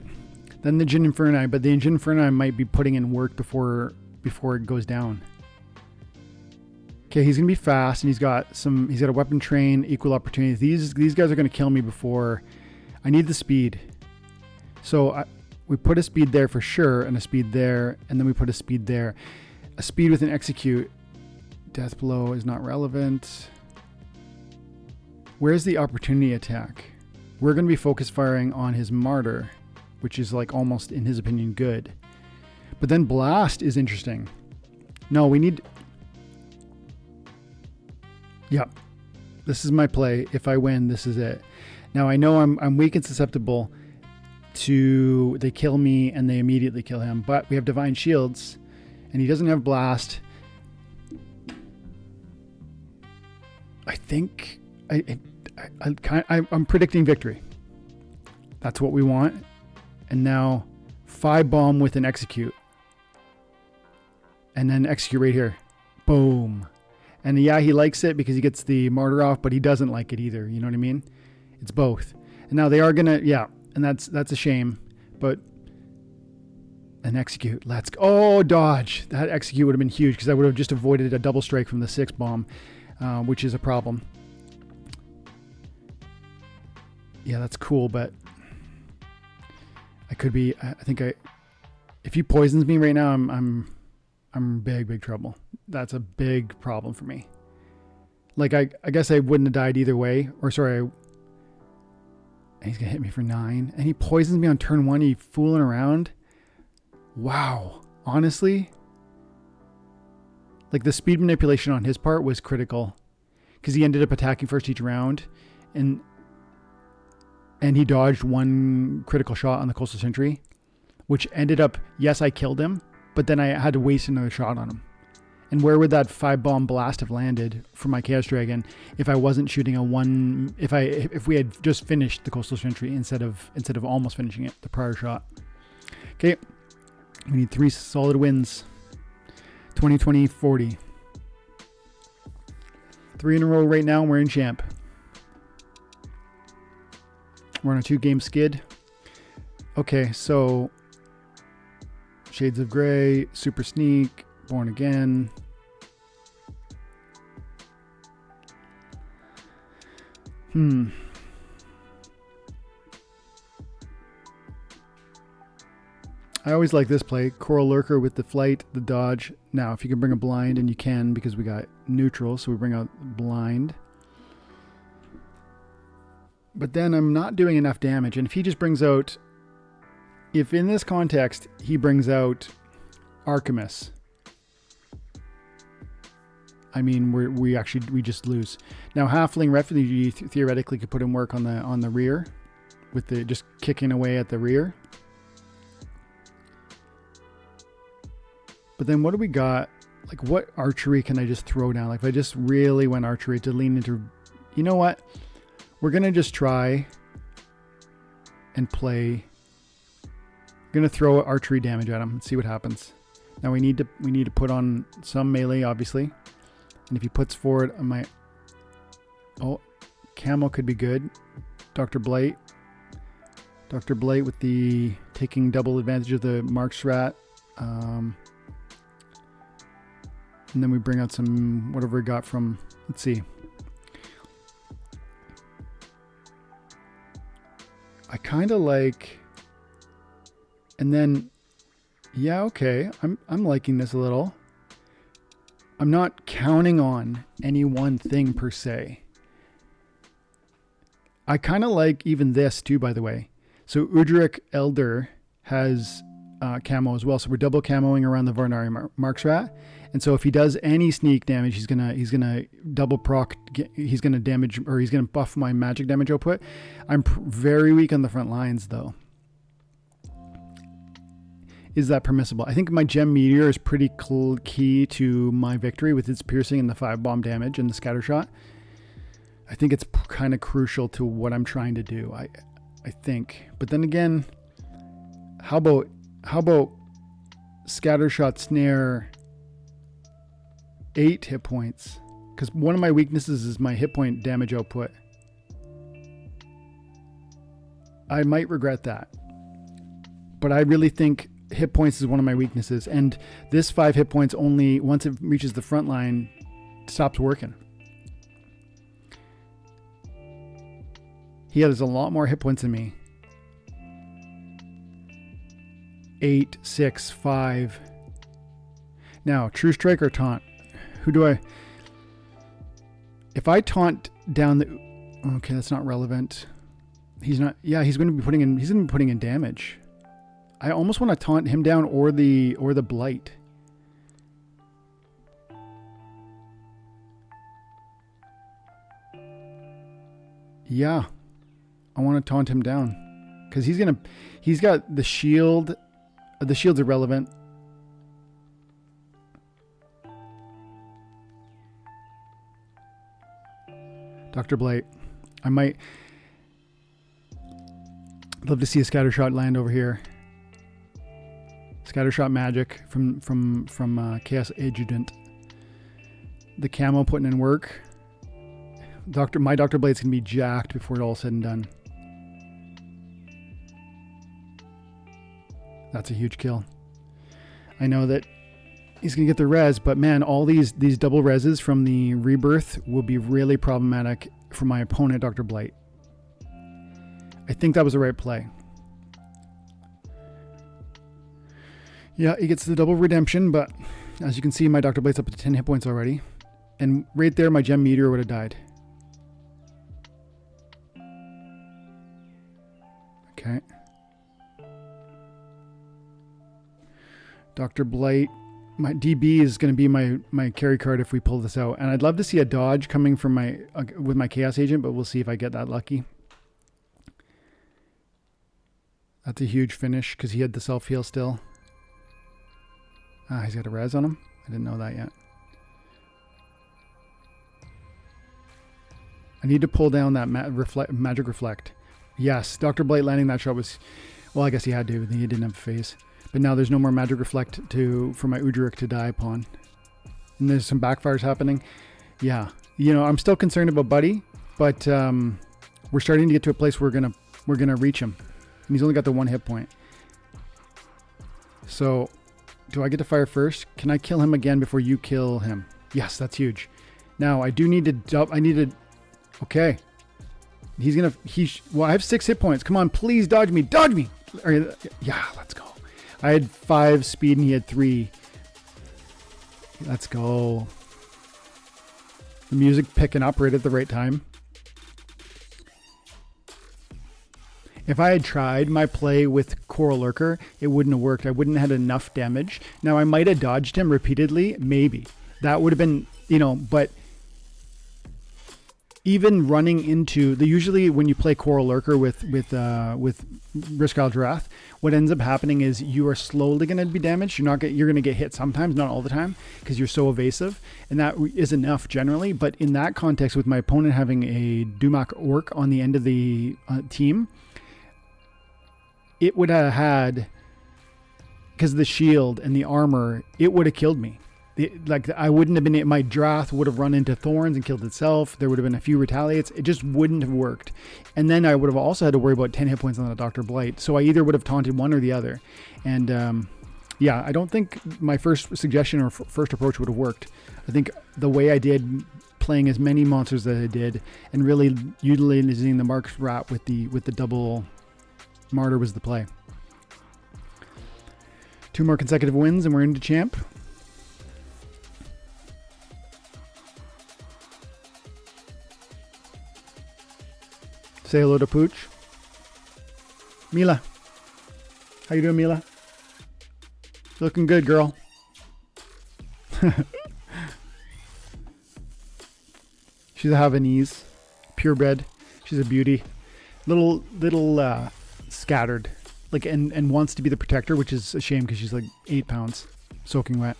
Speaker 1: Then the Jin Inferni, but the Jin Inferni might be putting in work before it goes down. Okay, he's gonna be fast, and he's got a weapon train, equal opportunity. These guys are gonna kill me before. I need the speed. So we put a speed there for sure, and a speed there, and then we put a speed there. A speed with an execute. Death blow is not relevant. Where's the opportunity attack? We're going to be focus firing on his martyr, which is like almost, in his opinion, good. But then blast is interesting. No, we need... Yep. This is my play. If I win, this is it. Now, I know I'm weak and susceptible to... They kill me and they immediately kill him. But we have Divine Shields, and he doesn't have blast. I think... I'm predicting victory. That's what we want. And now 5 bomb with an execute. And then execute right here. Boom. And yeah, he likes it because he gets the martyr off, but he doesn't like it either. You know what I mean? It's both. And now they are gonna, yeah, and that's a shame. But an execute. Let's go. Oh, dodge. That execute would have been huge because I would have just avoided a double strike from the 6 bomb, which is a problem. Yeah, that's cool, but I could be. I think if he poisons me right now, I'm in big trouble. That's a big problem for me. Like I guess I wouldn't have died either way. Or sorry, and he's gonna hit me for 9, and he poisons me on turn 1. He fooling around. Wow, honestly, like the speed manipulation on his part was critical because he ended up attacking first each round, and he dodged 1 critical shot on the Coastal Sentry, which ended up, yes, I killed him, but then I had to waste another shot on him. And where would that 5 bomb blast have landed for my Chaos Dragon if I wasn't shooting a 1, if we had just finished the Coastal Sentry instead of almost finishing it, the prior shot. Okay, we need 3 solid wins. 20-20-40. 3 in a row right now, and we're in champ. We're on a 2-game skid. Okay, so Shades of Grey, Super Sneak, Born Again. I always like this play. Coral Lurker with the flight, the dodge. Now, if you can bring a blind, and you can because we got neutral, so we bring out blind. But then I'm not doing enough damage. And if he just brings out... If in this context, he brings out Archimus, I mean, we just lose. Now, Halfling Refugee theoretically could put in work on the rear with the just kicking away at the rear. But then what do we got? Like, what archery can I just throw down? Like, if I just really went archery to lean into... You know what? We're going to just try and play... We're going to throw archery damage at him and see what happens. Now we need to put on some melee, obviously. And if he puts forward my... Oh, Camel could be good. Dr. Blight. Dr. Blight with the taking double advantage of the Mark's Rat. And then we bring out some, whatever we got from... Let's see. I kind of like... And then... Yeah, okay. I'm liking this a little. I'm not counting on any one thing per se. I kind of like even this too, by the way. So Udric Elder has camo as well. So we're double camoing around the Varnari Mark's Rat. And so if he does any sneak damage, he's gonna double proc. He's gonna damage, or he's gonna buff my magic damage output. I'm very weak on the front lines though. Is that permissible? I think my Gem Meteor is pretty key to my victory with its piercing and the 5 bomb damage and the scatter shot. I think it's kind of crucial to what I'm trying to do. I think. But then again, how about scatter shot snare 8 hit points? Because one of my weaknesses is my hit point damage output. I might regret that. But I really think hit points is one of my weaknesses, and this 5 hit points only once it reaches the front line stops working. He has a lot more hit points than me. 8, 6, 5. Now, true strike or taunt? Who do I... If I taunt down the... Okay, that's not relevant. He's not... Yeah, he's going to be putting in... He's going to be putting in damage. I almost want to taunt him down or the blight. Yeah. I want to taunt him down. Because he's going to... He's got the shield... The shield's irrelevant. Dr. Blight. I might love to see a scattershot land over here. Scattershot magic from Chaos Adjutant. The camo putting in work. My Dr. Blight's gonna be jacked before it all said and done. That's a huge kill. I know that he's going to get the res, but man, all these double reses from the rebirth will be really problematic for my opponent, Dr. Blight. I think that was the right play. Yeah, he gets the double redemption, but as you can see, my Dr. Blight's up to 10 hit points already. And right there, my gem meteor would have died. Okay. Dr. Blight. My DB is going to be my carry card if we pull this out. And I'd love to see a dodge coming from with my Chaos Agent, but we'll see if I get that lucky. That's a huge finish because he had the self-heal still. Ah, he's got a res on him. I didn't know that yet. I need to pull down that magic reflect. Yes, Dr. Blight landing that shot was... Well, I guess he had to. He didn't have a phase. But now there's no more magic reflect for my Udrik to die upon. And there's some backfires happening. Yeah. You know, I'm still concerned about Buddy, but we're starting to get to a place where we're gonna reach him. And he's only got the 1 hit point. So, do I get to fire first? Can I kill him again before you kill him? Yes, that's huge. Now, I do need to okay. Well, I have 6 hit points. Come on, please dodge me. Dodge me! Yeah, let's go. I had 5 speed and he had 3. Let's go. The music picking up right at the right time. If I had tried my play with Coral Lurker, it wouldn't have worked. I wouldn't have had enough damage. Now, I might have dodged him repeatedly. Maybe. That would have been, but even running into usually when you play Coral Lurker with Riskal Wrath, what ends up happening is you are slowly going to be damaged. You're going to get hit sometimes, not all the time, because you're so evasive, and that is enough generally. But in that context, with my opponent having a Dumak Orc on the end of the team, it would have had, because of the shield and the armor, it would have killed me. I wouldn't have been... My Drath would have run into thorns and killed itself. There would have been a few retaliates. It just wouldn't have worked. And then I would have also had to worry about 10 hit points on the Dr. Blight. So I either would have taunted one or the other. And yeah, I don't think my first suggestion or first approach would have worked. I think the way I did, playing as many monsters as I did, and really utilizing the Mark's Rat with the double Martyr was the play. 2 more consecutive wins and we're into champ. Say hello to Pooch. Mila. How you doing, Mila? Looking good, girl. She's a Havanese. Purebred. She's a beauty. Little scattered. And wants to be the protector, which is a shame because she's like 8 pounds. Soaking wet.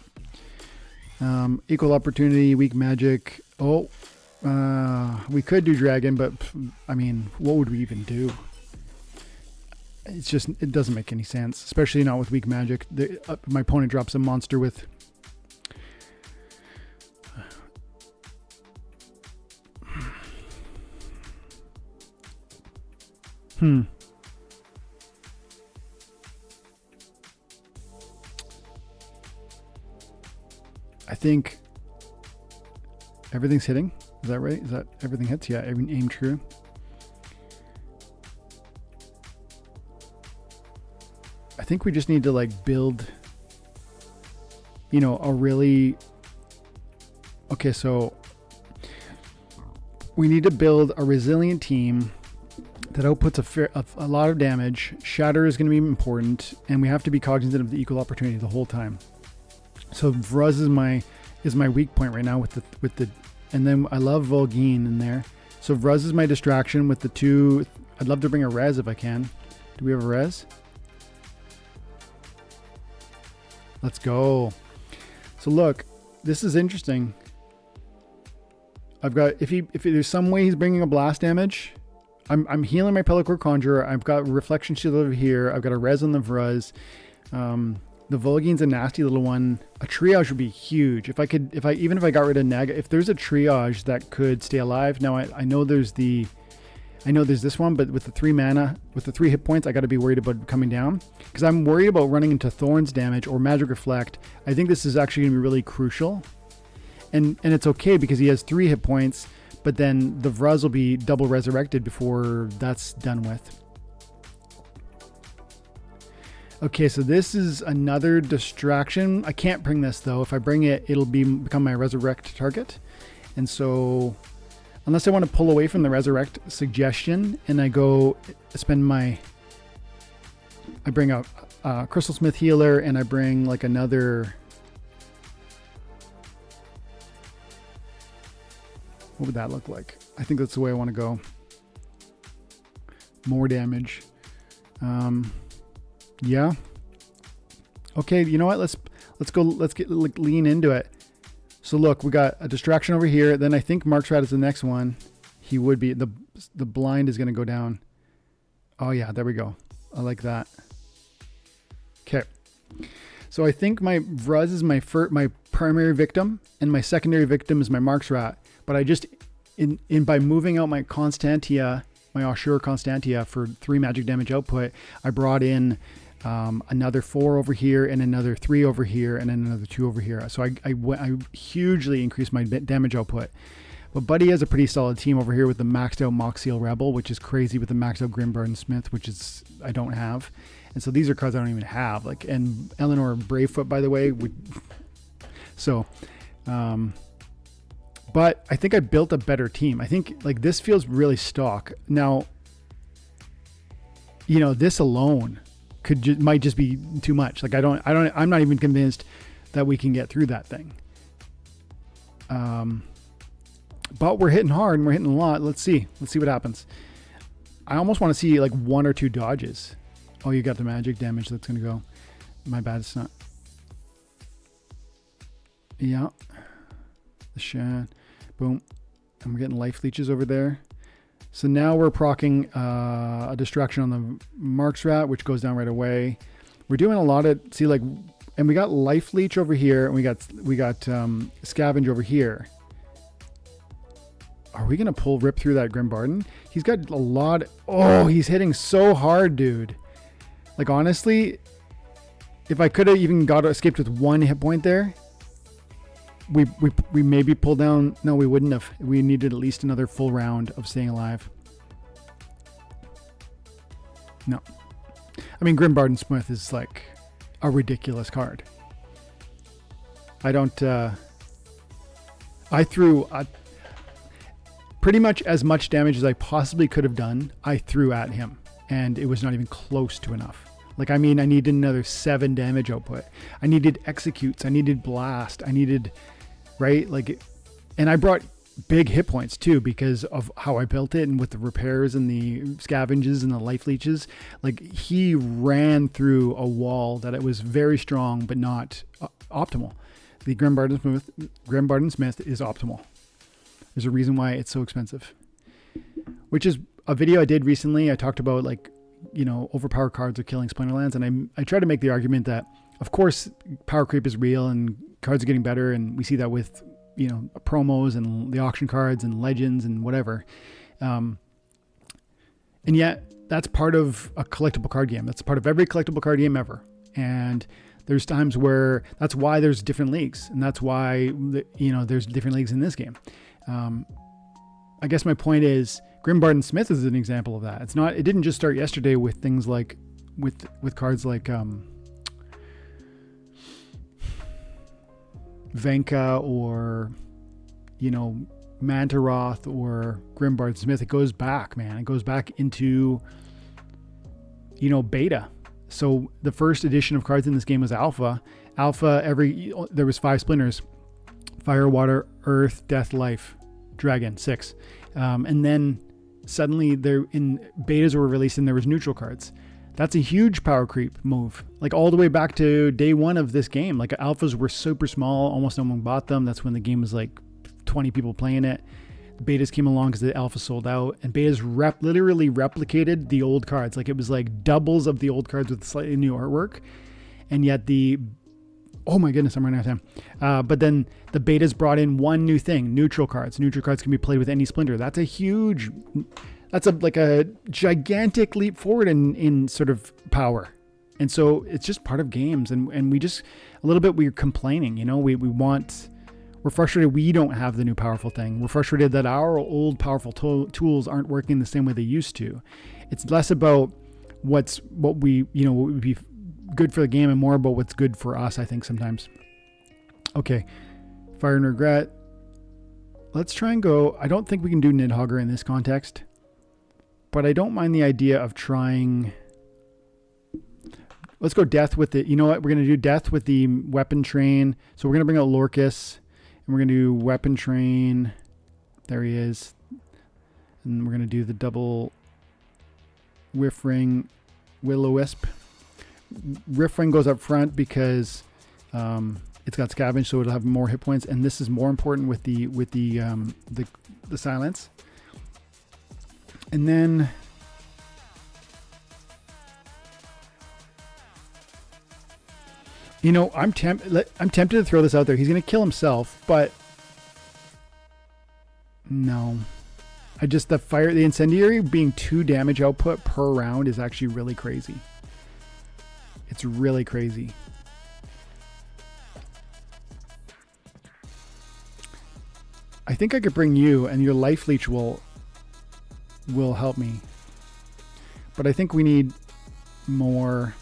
Speaker 1: Equal opportunity, weak magic. Oh. We could do dragon, but I mean, what would we even do? It's just, it doesn't make any sense, especially not with weak magic. My opponent drops a monster with I think everything's hitting. Is that right? Is that everything hits? Yeah, aim true. I think we just need to like build, you know, a really, okay, so we need to build a resilient team that outputs a lot of damage. Shatter is going to be important, and we have to be cognizant of the equal opportunity the whole time. So Vruz is my weak point right now with the, and then I love Vol'gin in there. So Vruz is my distraction with the 2. I'd love to bring a res if I can. Do we have a res? Let's go. So look, this is interesting. I've got, if there's some way he's bringing a blast damage, I'm healing my Pelacor Conjurer. I've got Reflection Shield over here. I've got a res on the Vruz. The Vol'gin's a nasty little one. A triage would be huge. Even if I got rid of Naga, if there's a triage that could stay alive. Now I know there's this one, but with the 3 mana, with the 3 hit points, I got to be worried about coming down because I'm worried about running into Thorns damage or Magic Reflect. I think this is actually going to be really crucial. And it's okay because he has 3 hit points, but then the Vruz will be double resurrected before that's done with. Okay, so this is another distraction. I can't bring this though. If I bring it, it'll become my resurrect target. And so unless I want to pull away from the resurrect suggestion and I go spend I bring a Crystal Smith healer and I bring like another, what would that look like? I think that's the way I want to go. More damage. Yeah. Okay, you know what? Let's lean into it. So look, we got a distraction over here. Then I think Mark's Rat is the next one. He would be, the blind is going to go down. Oh yeah, there we go. I like that. Okay. So I think my Vruz is my primary victim and my secondary victim is my Mark's Rat. But I just, by moving out my Constantia, my Ashur Constantia for 3 magic damage output, I brought in another 4 over here and another 3 over here and then another 2 over here. So I hugely increased my damage output. But Buddy has a pretty solid team over here with the maxed out Moxseal Rebel, which is crazy, with the maxed out Grimbarden Smith, which is I don't have. And so these are cards I don't even have. Like, and Eleanor Bravefoot, by the way. But I think I built a better team. I think like this feels really stock. Now, you know, this alone might just be too much. Like I'm not even convinced that we can get through that thing. But we're hitting hard and we're hitting a lot. Let's see what happens. I almost want to see like 1 or 2 dodges. Oh, you got the magic damage that's going to go. My bad. It's not. Yeah. The Shan. Boom. And we're getting life leeches over there. So now we're proccing a distraction on the Mark's Rat, which goes down right away. We're doing a lot of, see, like, and we got life leech over here, and we got scavenge over here. Are we gonna rip through that Grimbarden? He's got a lot. Oh, he's hitting so hard, dude. Like, honestly, if I could have even escaped with 1 hit point there, we maybe pull down. No, we wouldn't have. We needed at least another full round of staying alive. No. I mean, Grimbarden Smith is like a ridiculous card. I don't, I threw pretty much as much damage as I possibly could have done. I threw at him and it was not even close to enough. Like, I mean, I needed another 7 damage output. I needed executes. I needed blast. I needed, right? Like, and I brought big hit points too because of how I built it and with the repairs and the scavenges and the life leeches. Like, he ran through a wall that it was very strong but not optimal. The Grimbarden Smith is optimal. There's a reason why it's so expensive, which is a video I did recently. I talked about, like, you know, overpowered cards are killing Splinterlands, and I try to make the argument that, of course, power creep is real and cards are getting better, and we see that with, you know, promos and the auction cards and legends and whatever. And yet that's part of a collectible card game. That's part of every collectible card game ever. And there's times where that's why there's different leagues, and that's why, you know, there's different leagues in this game. I guess my point is Grimbarden Smith is an example of that. It didn't just start yesterday with things like with cards like Venka or, you know, Mantaroth or Grimbard Smith, it goes back, man. It goes back into, you know, beta. So the first edition of cards in this game was alpha. There was 5 splinters: fire, water, earth, death, life, dragon, 6. And then suddenly betas were released and there was neutral cards. That's a huge power creep move. Like all the way back to day 1 of this game. Like alphas were super small. Almost no one bought them. That's when the game was like 20 people playing it. The betas came along because the alpha sold out, and betas literally replicated the old cards. Like it was like doubles of the old cards with slightly new artwork. And yet oh my goodness, I'm running out of time. But then the betas brought in one new thing: neutral cards. Neutral cards can be played with any splinter. That's like a gigantic leap forward in sort of power. And so it's just part of games. And we just, a little bit, we're complaining, you know, we're frustrated we don't have the new powerful thing. We're frustrated that our old powerful tools aren't working the same way they used to. It's less about what would be good for the game and more about what's good for us, I think, sometimes. Okay, Fire and Regret. Let's try and go. I don't think we can do Nidhoggr in this context, but I don't mind the idea of trying. Let's go Death with it. You know what? We're going to do Death with the Weapon Train. So we're going to bring out Lorcus, and we're going to do Weapon Train. There he is. And we're going to do the double Whiff Ring Will-O-Wisp. Riff Ring goes up front because it's got Scavenge, so it'll have more hit points, and this is more important with the silence. And then you know, I'm tempted to throw this out there. He's going to kill himself, but no. The Incendiary being 2 damage output per round is actually really crazy. It's really crazy. I think I could bring you, and your Life Leech will help me. But I think we need more.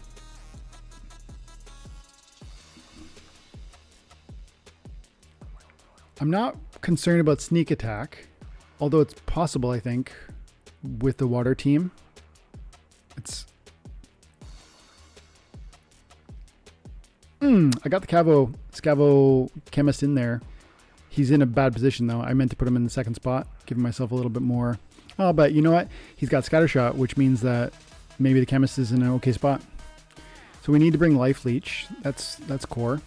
Speaker 1: I'm not concerned about sneak attack, although it's possible, I think, with the water team. I got the Scavo Chemist in there. He's in a bad position, though. I meant to put him in the second spot, giving myself a little bit more. Oh, but you know what? He's got Scattershot, which means that maybe the Chemist is in an okay spot. So we need to bring Life Leech. That's core.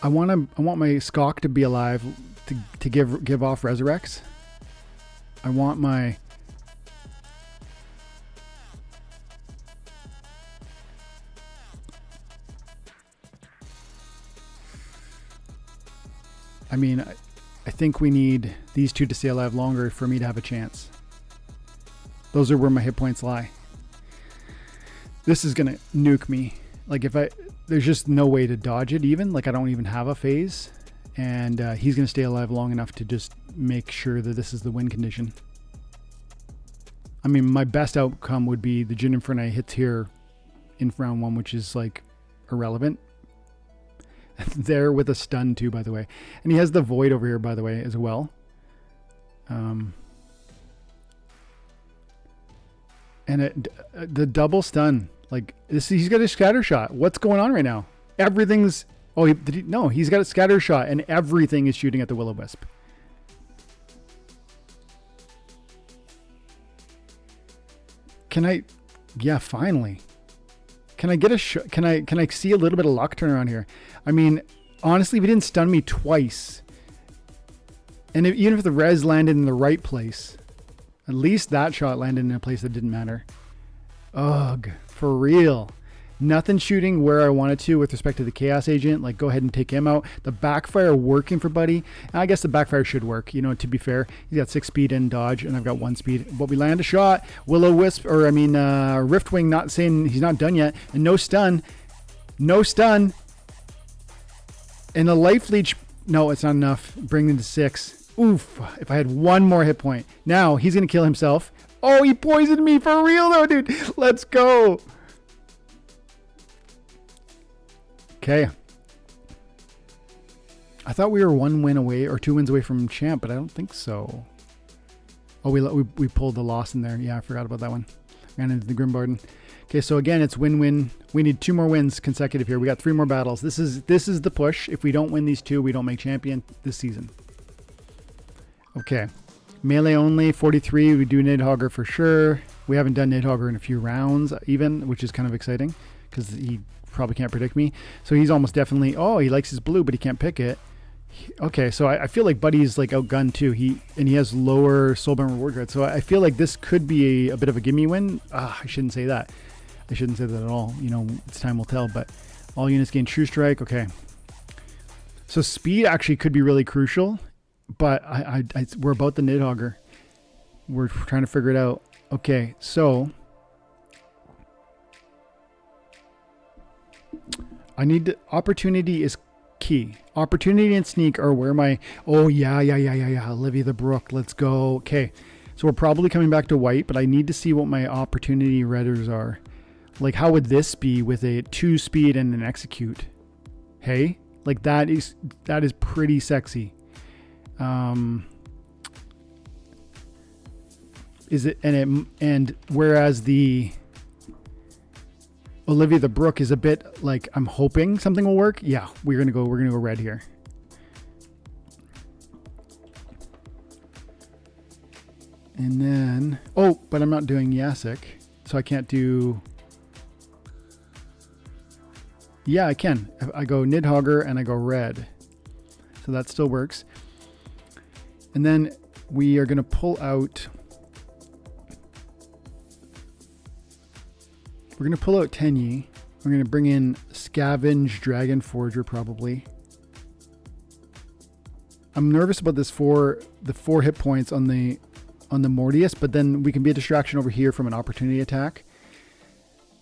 Speaker 1: I want my Skok to be alive to give off Resurrects. I want my I think we need these 2 to stay alive longer for me to have a chance. Those are where my hit points lie. This is gonna nuke me. Like there's just no way to dodge it even. Like I don't even have a phase, and he's gonna stay alive long enough to just make sure that this is the win condition. I mean, my best outcome would be the Jin Inferni hits here in round 1, which is like irrelevant. There with a stun too, by the way. And he has the Void over here, by the way, as well. And the double stun, like this, he's got a scatter shot. What's going on right now? Everything's, he's got a scatter shot and everything is shooting at the Will-O-Wisp. Finally. Can I get a can I see a little bit of luck turn around here? I mean, honestly, if he didn't stun me twice, and even if the res landed in the right place, at least that shot landed in a place that didn't matter. Ugh, for real. Nothing shooting where I wanted to with respect to the Chaos Agent. Like, go ahead and take him out. The backfire working for Buddy. I guess the backfire should work. You know, to be fair, he's got 6 speed and dodge, and I've got 1 speed. But we land a shot. Will-O-Wisp, Riftwing, not saying he's not done yet. And no stun. No stun. And the Life Leech. No, it's not enough. Bring him to 6. Oof. If I had 1 more hit point. Now, he's going to kill himself. Oh, he poisoned me for real though, dude. Let's go. Okay. I thought we were 1 win away or 2 wins away from champ, but I don't think so. Oh, we pulled the loss in there. Yeah, I forgot about that one. Ran into the Grimbarden. Okay, so again, it's win-win. We need 2 more wins consecutive here. We got 3 more battles. This is the push. If we don't win these 2, we don't make champion this season. Okay. Melee only, 43. We do Nidhoggr for sure. We haven't done Nidhoggr in a few rounds even, which is kind of exciting because he probably can't predict me. So he's almost definitely, oh, he likes his blue, but he can't pick it. Okay, so I feel like Buddy's like outgunned too. He has lower soulbound reward grade. So I feel like this could be a bit of a gimme win. I shouldn't say that. I shouldn't say that at all. You know, it's time will tell, but all units gain true strike. Okay. So speed actually could be really crucial, but we're about the Nidhoggr. We're trying to figure it out. Okay, so I need opportunity is key. Opportunity and sneak are where my, oh yeah. Olivia the Brook, let's go. Okay, so we're probably coming back to white, but I need to see what my opportunity redders are. Like, how would this be with a 2 speed and an execute? Hey, like that is pretty sexy. Is it, and whereas the Olivia the Brook is a bit like, I'm hoping something will work. Yeah, we're gonna go red here. And then, oh, but I'm not doing Yasik, so I can't do. Yeah, I can. I go Nidhoggr and I go red. So that still works. And then we are going to pull out. We're going to pull out Tenyi. We're going to bring in Scavenge Dragon Forger probably. I'm nervous about this the 4 hit points on the Mortius, but then we can be a distraction over here from an opportunity attack.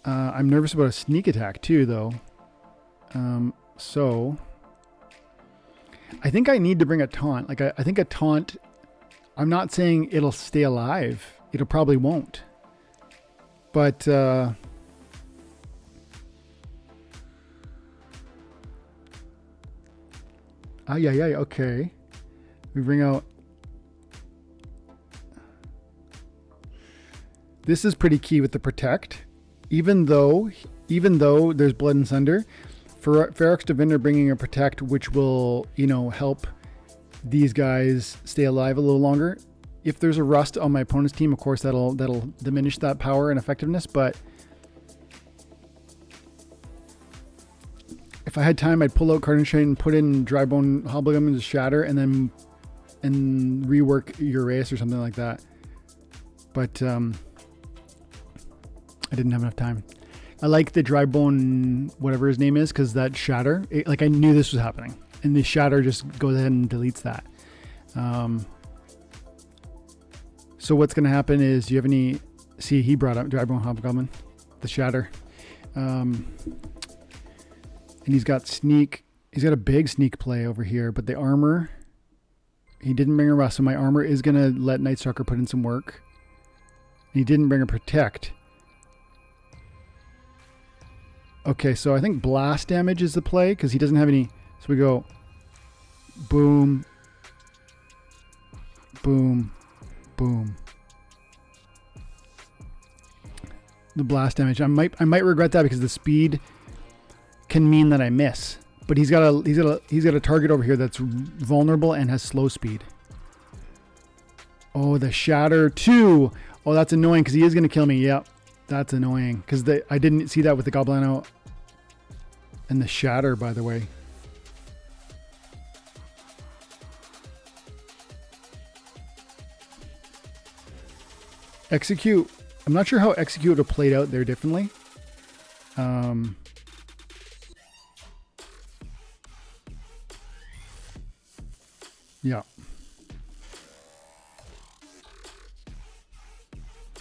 Speaker 1: I'm nervous about a sneak attack too, though. So I think I need to bring a taunt. Like I think a taunt, I'm not saying it'll stay alive. It'll probably won't. But yeah, okay. We bring out. This is pretty key with the protect. Even though there's blood and thunder, Ferox Devinder bringing a protect, which will, you know, help these guys stay alive a little longer. If there's a rust on my opponent's team, of course that'll diminish that power and effectiveness. But if I had time, I'd pull out Cardinal Shade and put in Drybone Hobblegum into Shatter, and rework Uraeus or something like that. But I didn't have enough time. I like the Drybone, whatever his name is, because that Shatter, like I knew this was happening, and the Shatter just goes ahead and deletes that. So what's going to happen is, do you have any? See, he brought up Drybone Hobgoblin, the Shatter, and he's got sneak. He's got a big sneak play over here, but the armor, he didn't bring a rust, so my armor is going to let Nightstalker put in some work. And he didn't bring a protect. Okay, so I think blast damage is the play because he doesn't have any. So we go boom, boom, boom. The blast damage. I might regret that because the speed can mean that I miss. But he's got a target over here that's vulnerable and has slow speed. Oh, the Shatter too. Oh, that's annoying because he is going to kill me. Yep. That's annoying because I didn't see that with the Goblino and the Shatter, by the way. Execute. I'm not sure how Execute would have played out there differently. Yeah.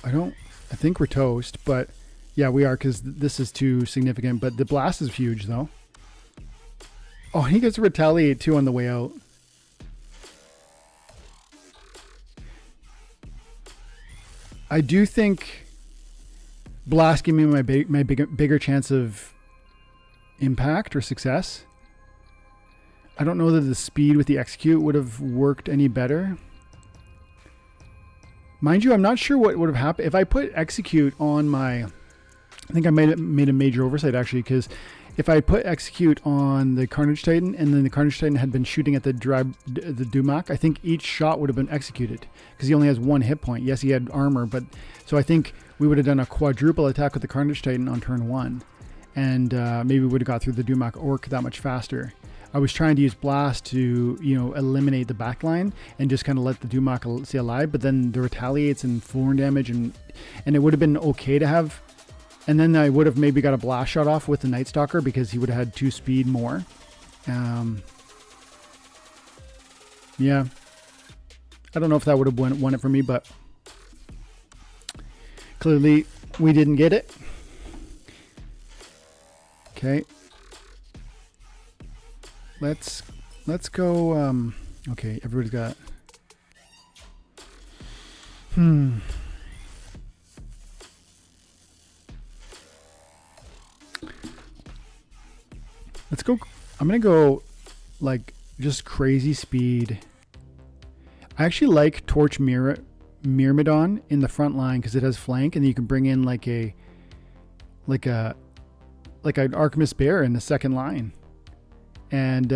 Speaker 1: I think we're toast, but yeah, we are because this is too significant. But the blast is huge, though. Oh, he gets to retaliate too on the way out. I do think blast gave me my bigger chance of impact or success. I don't know that the speed with the execute would have worked any better. Mind you, I'm not sure what would have happened if I put execute on my... I think I made a major oversight actually, because if I put execute on the Carnage Titan and then the Carnage Titan had been shooting at the Dumak, I think each shot would have been executed because he only has 1 hit point. Yes, he had armor, but so I think we would have done a quadruple attack with the Carnage Titan on turn 1, and maybe we would have got through the Dumak Orc that much faster. I was trying to use blast to, eliminate the backline and just kind of let the Dumak stay alive, but then the retaliates and floor damage and it would have been okay to have. And then I would have maybe got a blast shot off with the Night Stalker because he would have had 2 speed more. Yeah. I don't know if that would have won it for me, but clearly we didn't get it. Okay. Let's go. Okay, everybody's got... Let's go. I'm going to go like just crazy speed. I actually like Torch Myrmidon in the front line because it has flank, and then you can bring in like an Archimus Bear in the second line and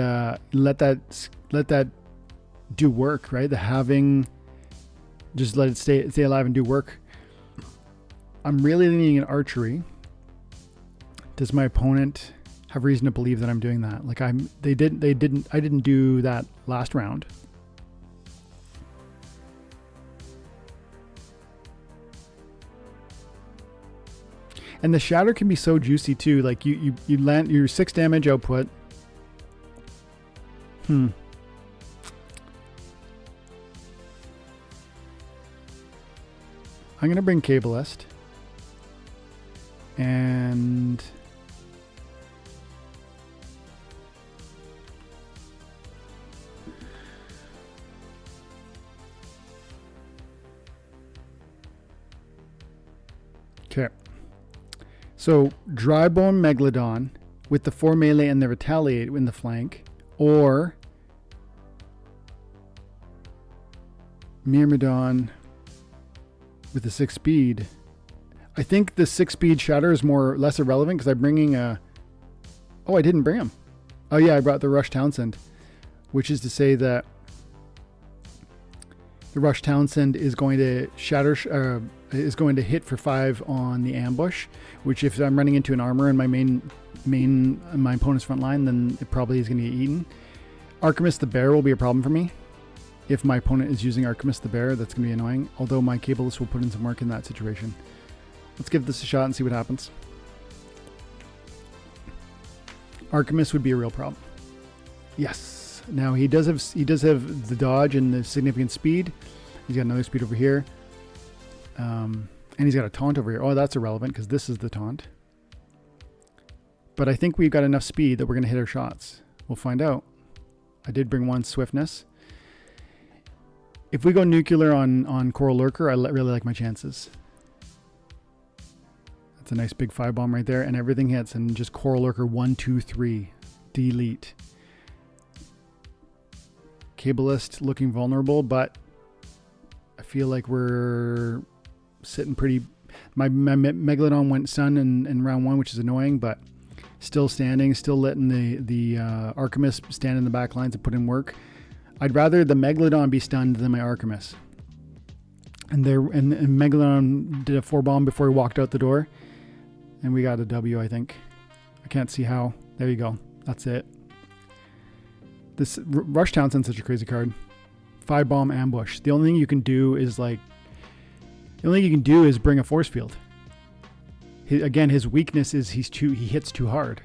Speaker 1: let that do work, right? The having, just let it stay alive and do work. I'm really leaning in archery. Does my opponent have reason to believe that I'm doing that? Like I didn't do that last round. And the shatter can be so juicy too. Like you land your 6 damage output. I'm gonna bring Cabalist. And okay. So Drybone Megalodon with the 4 melee and the retaliate in the flank, or Myrmidon with the 6 speed. I think the 6 speed shatter is less irrelevant because I'm bringing a... Oh, I didn't bring him. Oh yeah, I brought the Rush Townsend, which is to say that the Rush Townsend is going to shatter, is going to hit for 5 on the ambush, which if I'm running into an armor in my opponent's front line, then it probably is going to get eaten. Archimus the Bear will be a problem for me. If my opponent is using Archimus the Bear, that's going to be annoying, although my Cabalist will put in some work in that situation. Let's give this a shot and see what happens. Archimus would be a real problem. Yes. Now he does have the dodge and the significant speed. He's got another speed over here. And he's got a taunt over here. Oh, that's irrelevant because this is the taunt. But I think we've got enough speed that we're going to hit our shots. We'll find out. I did bring 1 swiftness. If we go nuclear on Coral Lurker, I really like my chances. That's a nice big 5 bomb right there, and everything hits, and just Coral Lurker 1, 2, 3. Delete. Cabalist looking vulnerable, but I feel like we're sitting pretty... My Megalodon went stun in round 1, which is annoying, but still standing, still letting the Archimus stand in the back lines and put in work. I'd rather the Megalodon be stunned than my Archimus. And Megalodon did a 4 bomb before he walked out the door. And we got a W, I think. I can't see how. There you go. That's it. This Rush Townsend's such a crazy card. 5 bomb ambush. The only thing you can do is bring a force field. Again, his weakness is he hits too hard.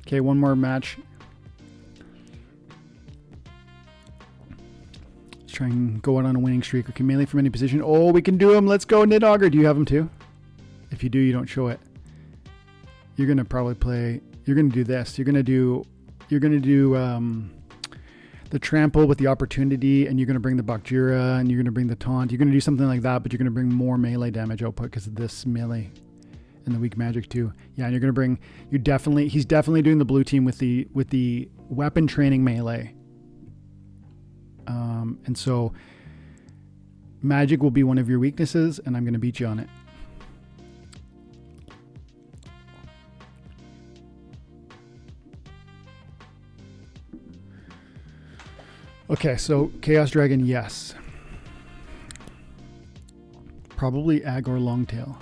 Speaker 1: Okay, one more match. Let's try and go out on a winning streak. Okay, melee from any position. Oh, we can do him. Let's go, Nidhoggr. Do you have him too? If you do, you don't show it. You're gonna probably play. You're gonna do this. You're gonna do the the trample with the opportunity, and you're going to bring the Bakjira, and you're going to bring the taunt. You're going to do something like that, but you're going to bring more melee damage output because of this melee and the weak magic too. Yeah, and you're going to bring, he's definitely doing the blue team with the weapon training melee. And so magic will be one of your weaknesses, and I'm going to beat you on it. Okay, so Chaos Dragon, yes. Probably Agor Longtail.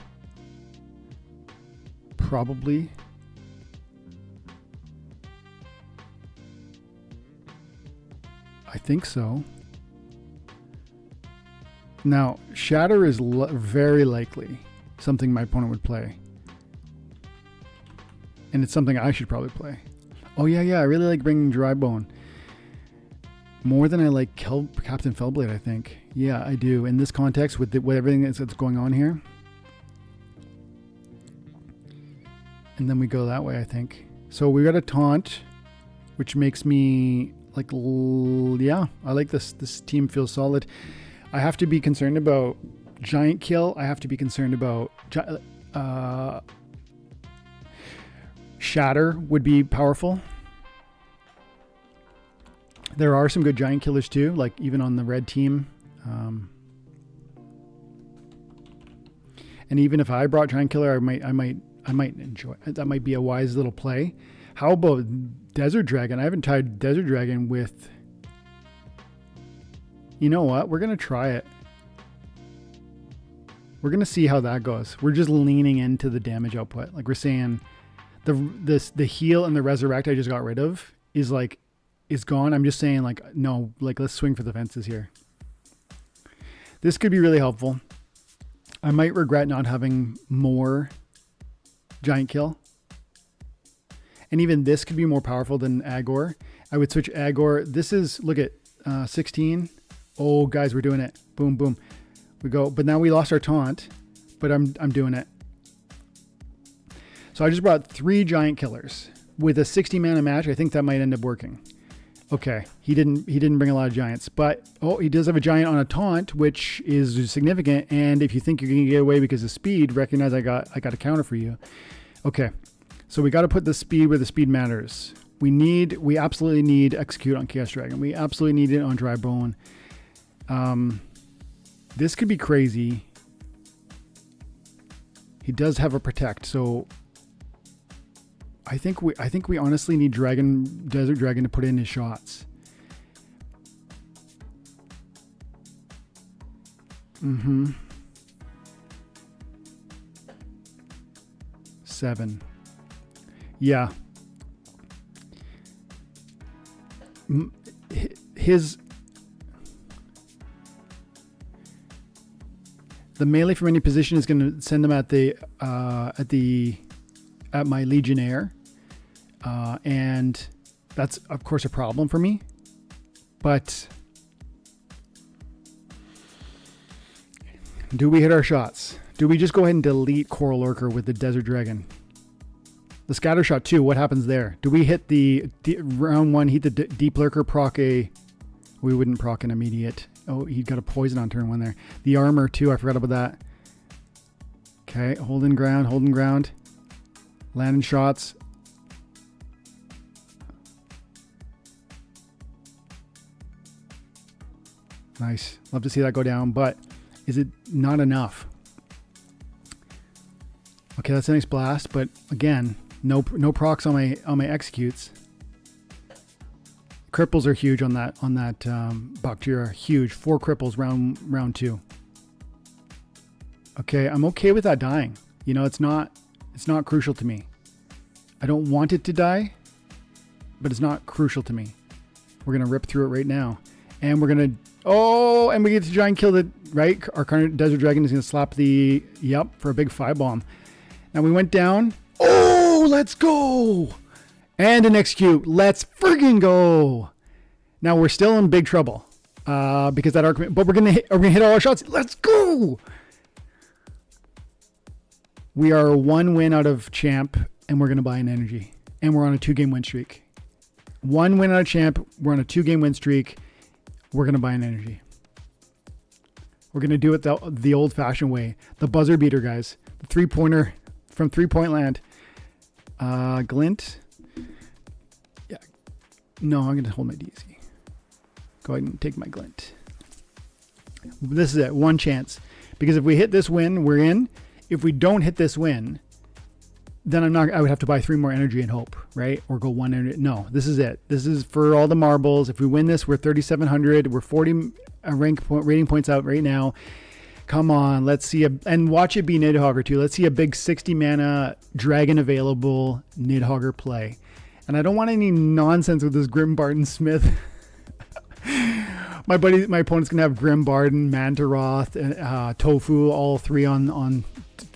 Speaker 1: Probably. I think so. Now, Shatter is very likely something my opponent would play. And it's something I should probably play. Oh, yeah, I really like bringing Drybone. More than I like Captain Fellblade, I think. Yeah, I do. In this context, with everything that's going on here. And then we go that way, I think. So we got a taunt, which makes me like, yeah, I like this. This team feels solid. I have to be concerned about Giant Kill. I have to be concerned about Shatter would be powerful. There are some good giant killers too, like even on the red team. And even if I brought giant killer, I might enjoy it. That might be a wise little play. How about Desert Dragon? I haven't tried Desert Dragon with. You know what? We're gonna try it. We're gonna see how that goes. We're just leaning into the damage output. Like we're saying, the heal and the resurrect I just got rid of is gone. I'm just saying like, no, like let's swing for the fences here. This could be really helpful. I might regret not having more giant kill. And even this could be more powerful than Agor. I would switch Agor. This is, look at 16. Oh guys, we're doing it. Boom, boom. We go, but now we lost our taunt, but I'm doing it. So I just brought 3 giant killers with a 60 mana match. I think that might end up working. Okay, he didn't bring a lot of giants, but he does have a giant on a taunt, which is significant. And if you think you're gonna get away because of speed, recognize I got a counter for you. Okay, so we got to put the speed where the speed matters. We absolutely need execute on Chaos Dragon. We absolutely need it on Drybone. This could be crazy. He does have a protect, so I think we honestly need Desert Dragon to put in his shots. 7. Yeah. The melee from any position is going to send them at my Legionnaire. And that's of course a problem for me, but do we hit our shots? Do we just go ahead and delete Coral Lurker with the Desert Dragon? The scatter shot too, what happens there? Do we hit the round 1, hit the Deep Lurker, proc we wouldn't proc an immediate. Oh, he got a poison on turn 1 there. The armor too, I forgot about that. Okay, holding ground. Landing shots. Nice. Love to see that go down, but is it not enough? Okay, that's a nice blast, but again, no procs on my executes. Cripples are huge on that Bakjira. Huge. 4 cripples round 2. Okay, I'm okay with that dying. You know, it's not crucial to me. I don't want it to die, but it's not crucial to me. We're gonna rip through it right now, and we're gonna. Oh, and we get to try and kill the, right? Our current Desert Dragon is going to slap the, for a big 5-bomb. Now we went down. Oh, let's go. And an execute. Let's friggin' go. Now we're still in big trouble because that arc, but we're going to hit all our shots. Let's go. We are 1 win out of champ, and we're going to buy an energy. And we're on a 2-game win streak. 1 win on a champ. We're on a 2-game win streak. We're going to buy an energy. We're going to do it the old-fashioned way. The buzzer beater, guys. The three-pointer from three-point land. Glint. Yeah. No, I'm going to hold my DZ. Go ahead and take my glint. This is it. 1 chance. Because if we hit this win, we're in. If we don't hit this win, then I would have to buy 3 more energy and hope, right? Or go 1 energy. No, this is it. This is for all the marbles. If we win this, we're 3,700. We're 40 rating points out right now. Come on, let's see and watch it be Nidhoggr too. Let's see a big 60 mana dragon available Nidhoggr play. And I don't want any nonsense with this Grim Barton Smith. My opponent's gonna have Grim Barton, Mantaroth, and Tofu, all 3 on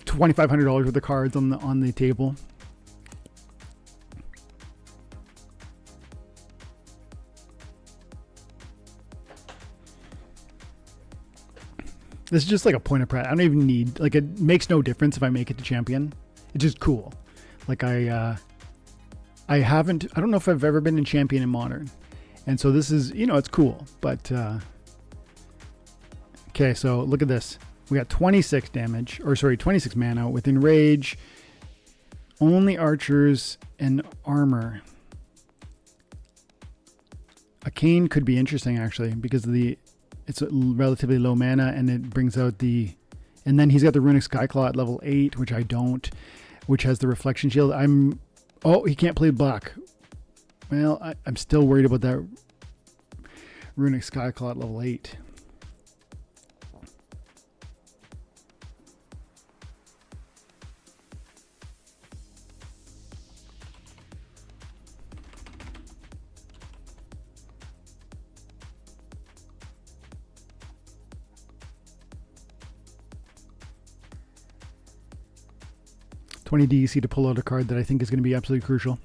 Speaker 1: $2,500 worth of cards on the table. This is just like a point of pride. I don't even need, like, it makes no difference if I make it to champion. It's just cool. Like I don't know if I've ever been in champion in modern. And so this is, it's cool, but, okay. So look at this. We got 26 damage, 26 mana with enrage, only archers and armor. A cane could be interesting actually, because it's a relatively low mana and it brings out and then he's got the runic skyclaw at level 8, which I don't, which has the reflection shield. He can't play black. Well, I'm still worried about that runic skyclaw at level 8. $20 DEC to pull out a card that I think is going to be absolutely crucial.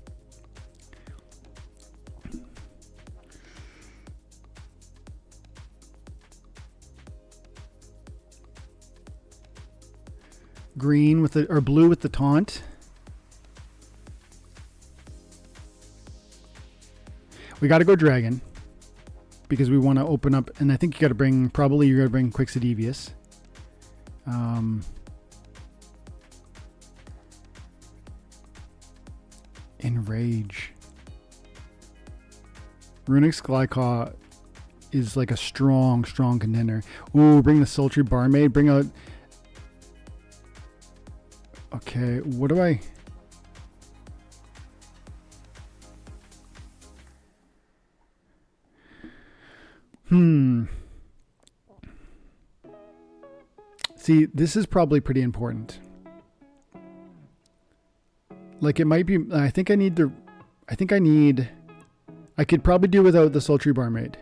Speaker 1: Green with or blue with the taunt. We got to go dragon because we want to open up, and I think you got to bring Quixodevious. Enrage. Runic Skyclaw is like a strong contender. Ooh, bring the Sultry Barmaid. Bring out. Okay, what do I? See, this is probably pretty important. Like it might be, I could probably do without the Sultry Barmaid.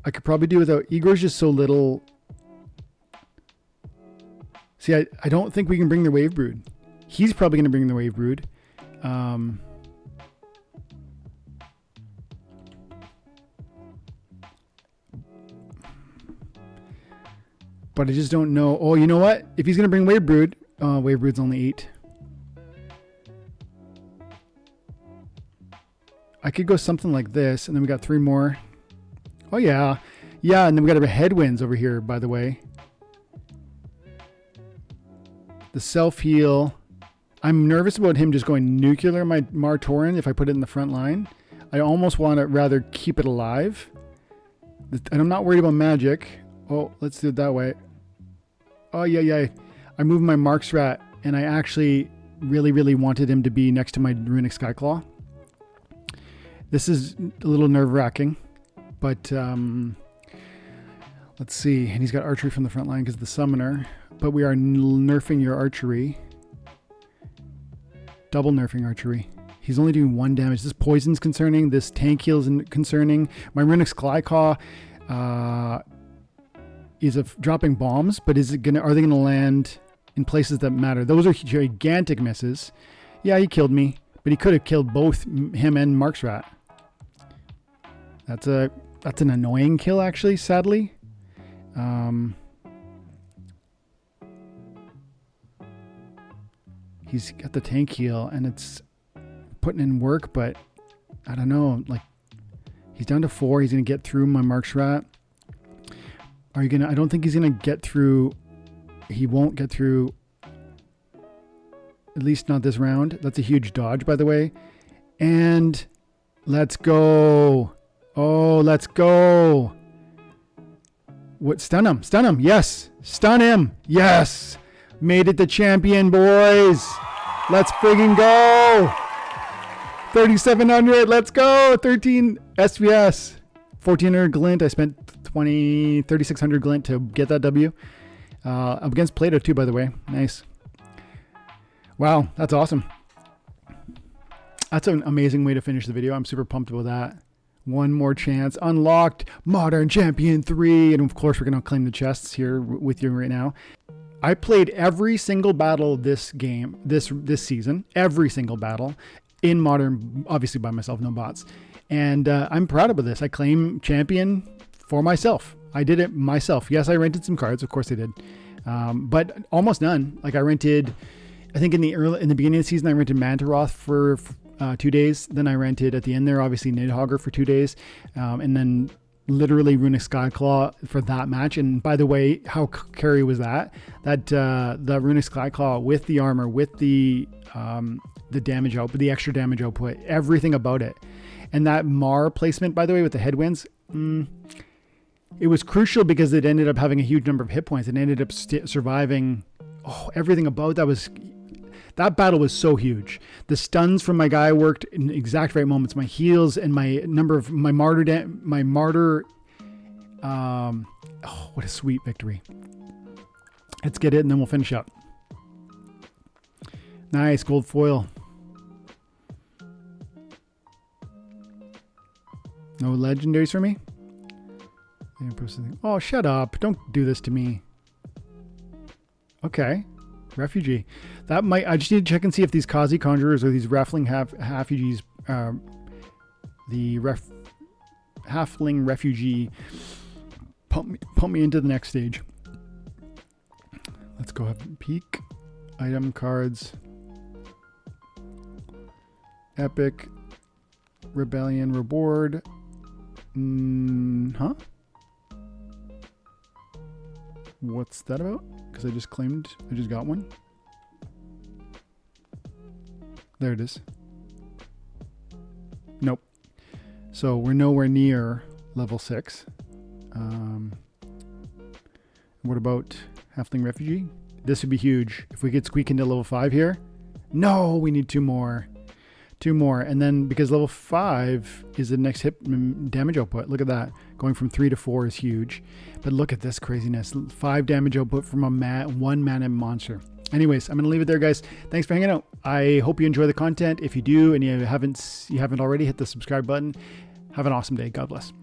Speaker 1: I could probably do without, Igor's just so little. See, I don't think we can bring the Wave Brood. He's probably going to bring the Wave Brood. But I just don't know. Oh, you know what? If he's going to bring Wave Brood, Wave Brood's only 8. I could go something like this, and then we got 3 more. Oh, yeah. Yeah, and then we got our headwinds over here, by the way. The self-heal. I'm nervous about him just going nuclear, my Martorin, if I put it in the front line. I almost want to rather keep it alive. And I'm not worried about magic. Oh, let's do it that way. Oh, yeah. I moved my Marks Rat, and I actually really wanted him to be next to my Runic Skyclaw. This is a little nerve-wracking, but let's see. And he's got archery from the front line because of the summoner, but we are nerfing your archery. Double nerfing archery. He's only doing 1 damage. This poison's concerning. This tank heal is concerning. My Runic Skyclaw is dropping bombs, but are they gonna land in places that matter? Those are gigantic misses. Yeah, he killed me, but he could have killed both him and Marks Rat. That's an annoying kill, actually, sadly. He's got the tank heal, and it's putting in work, but I don't know. Like, he's down to 4. He's going to get through my Mark's rat. Are you going to... I don't think he's going to get through... He won't get through... At least not this round. That's a huge dodge, by the way. And let's go. Oh, let's go. What? Stun him. Stun him. Yes. Stun him. Yes. Made it the champion, boys. Let's friggin' go. 3,700. Let's go. 13 SPS. 1,400 glint. I spent 3,600 glint to get that W. Against Plato too, by the way. Nice. Wow, that's awesome. That's an amazing way to finish the video. I'm super pumped about that. One more chance. Unlocked. Modern Champion 3. And of course, we're going to claim the chests here with you right now. I played every single battle this game, this season. Every single battle in Modern, obviously by myself, no bots. And I'm proud of this. I claim champion for myself. I did it myself. Yes, I rented some cards. Of course I did. But almost none. Like I rented... I think in the beginning of the season, I rented Mantaroth for 2 days. Then I rented at the end there, obviously Nidhoggr for 2 days. And then literally Runic Skyclaw for that match. And by the way, how carry was that? That Runic Skyclaw with the armor, with the damage output, the extra damage output, everything about it. And that Mar placement, by the way, with the headwinds, it was crucial because it ended up having a huge number of hit points. It ended up surviving. Oh, everything about that was... That battle was so huge. The stuns from my guy worked in exact right moments. My heals and my number of my martyr. Oh, what a sweet victory! Let's get it, and then we'll finish up. Nice gold foil. No legendaries for me. Oh, shut up! Don't do this to me. Okay. Refugee. That might... I just need to check and see if these Kazi Conjurers or these Raffling Refugees... Halfling Refugee pump me into the next stage. Let's go have a peek. Item cards. Epic. Rebellion reward. Huh? What's that about? Because I just got one. There it is. Nope. So we're nowhere near level 6. What about Halfling Refugee? This would be huge. If we could squeak into level 5 here. No, we need 2 more. 2 more. And then because level 5 is the next hit damage output. Look at that. Going from 3 to 4 is huge. But look at this craziness. 5 damage output from a 1 mana monster. Anyways, I'm going to leave it there, guys. Thanks for hanging out. I hope you enjoy the content. If you do and you haven't already, hit the subscribe button. Have an awesome day. God bless.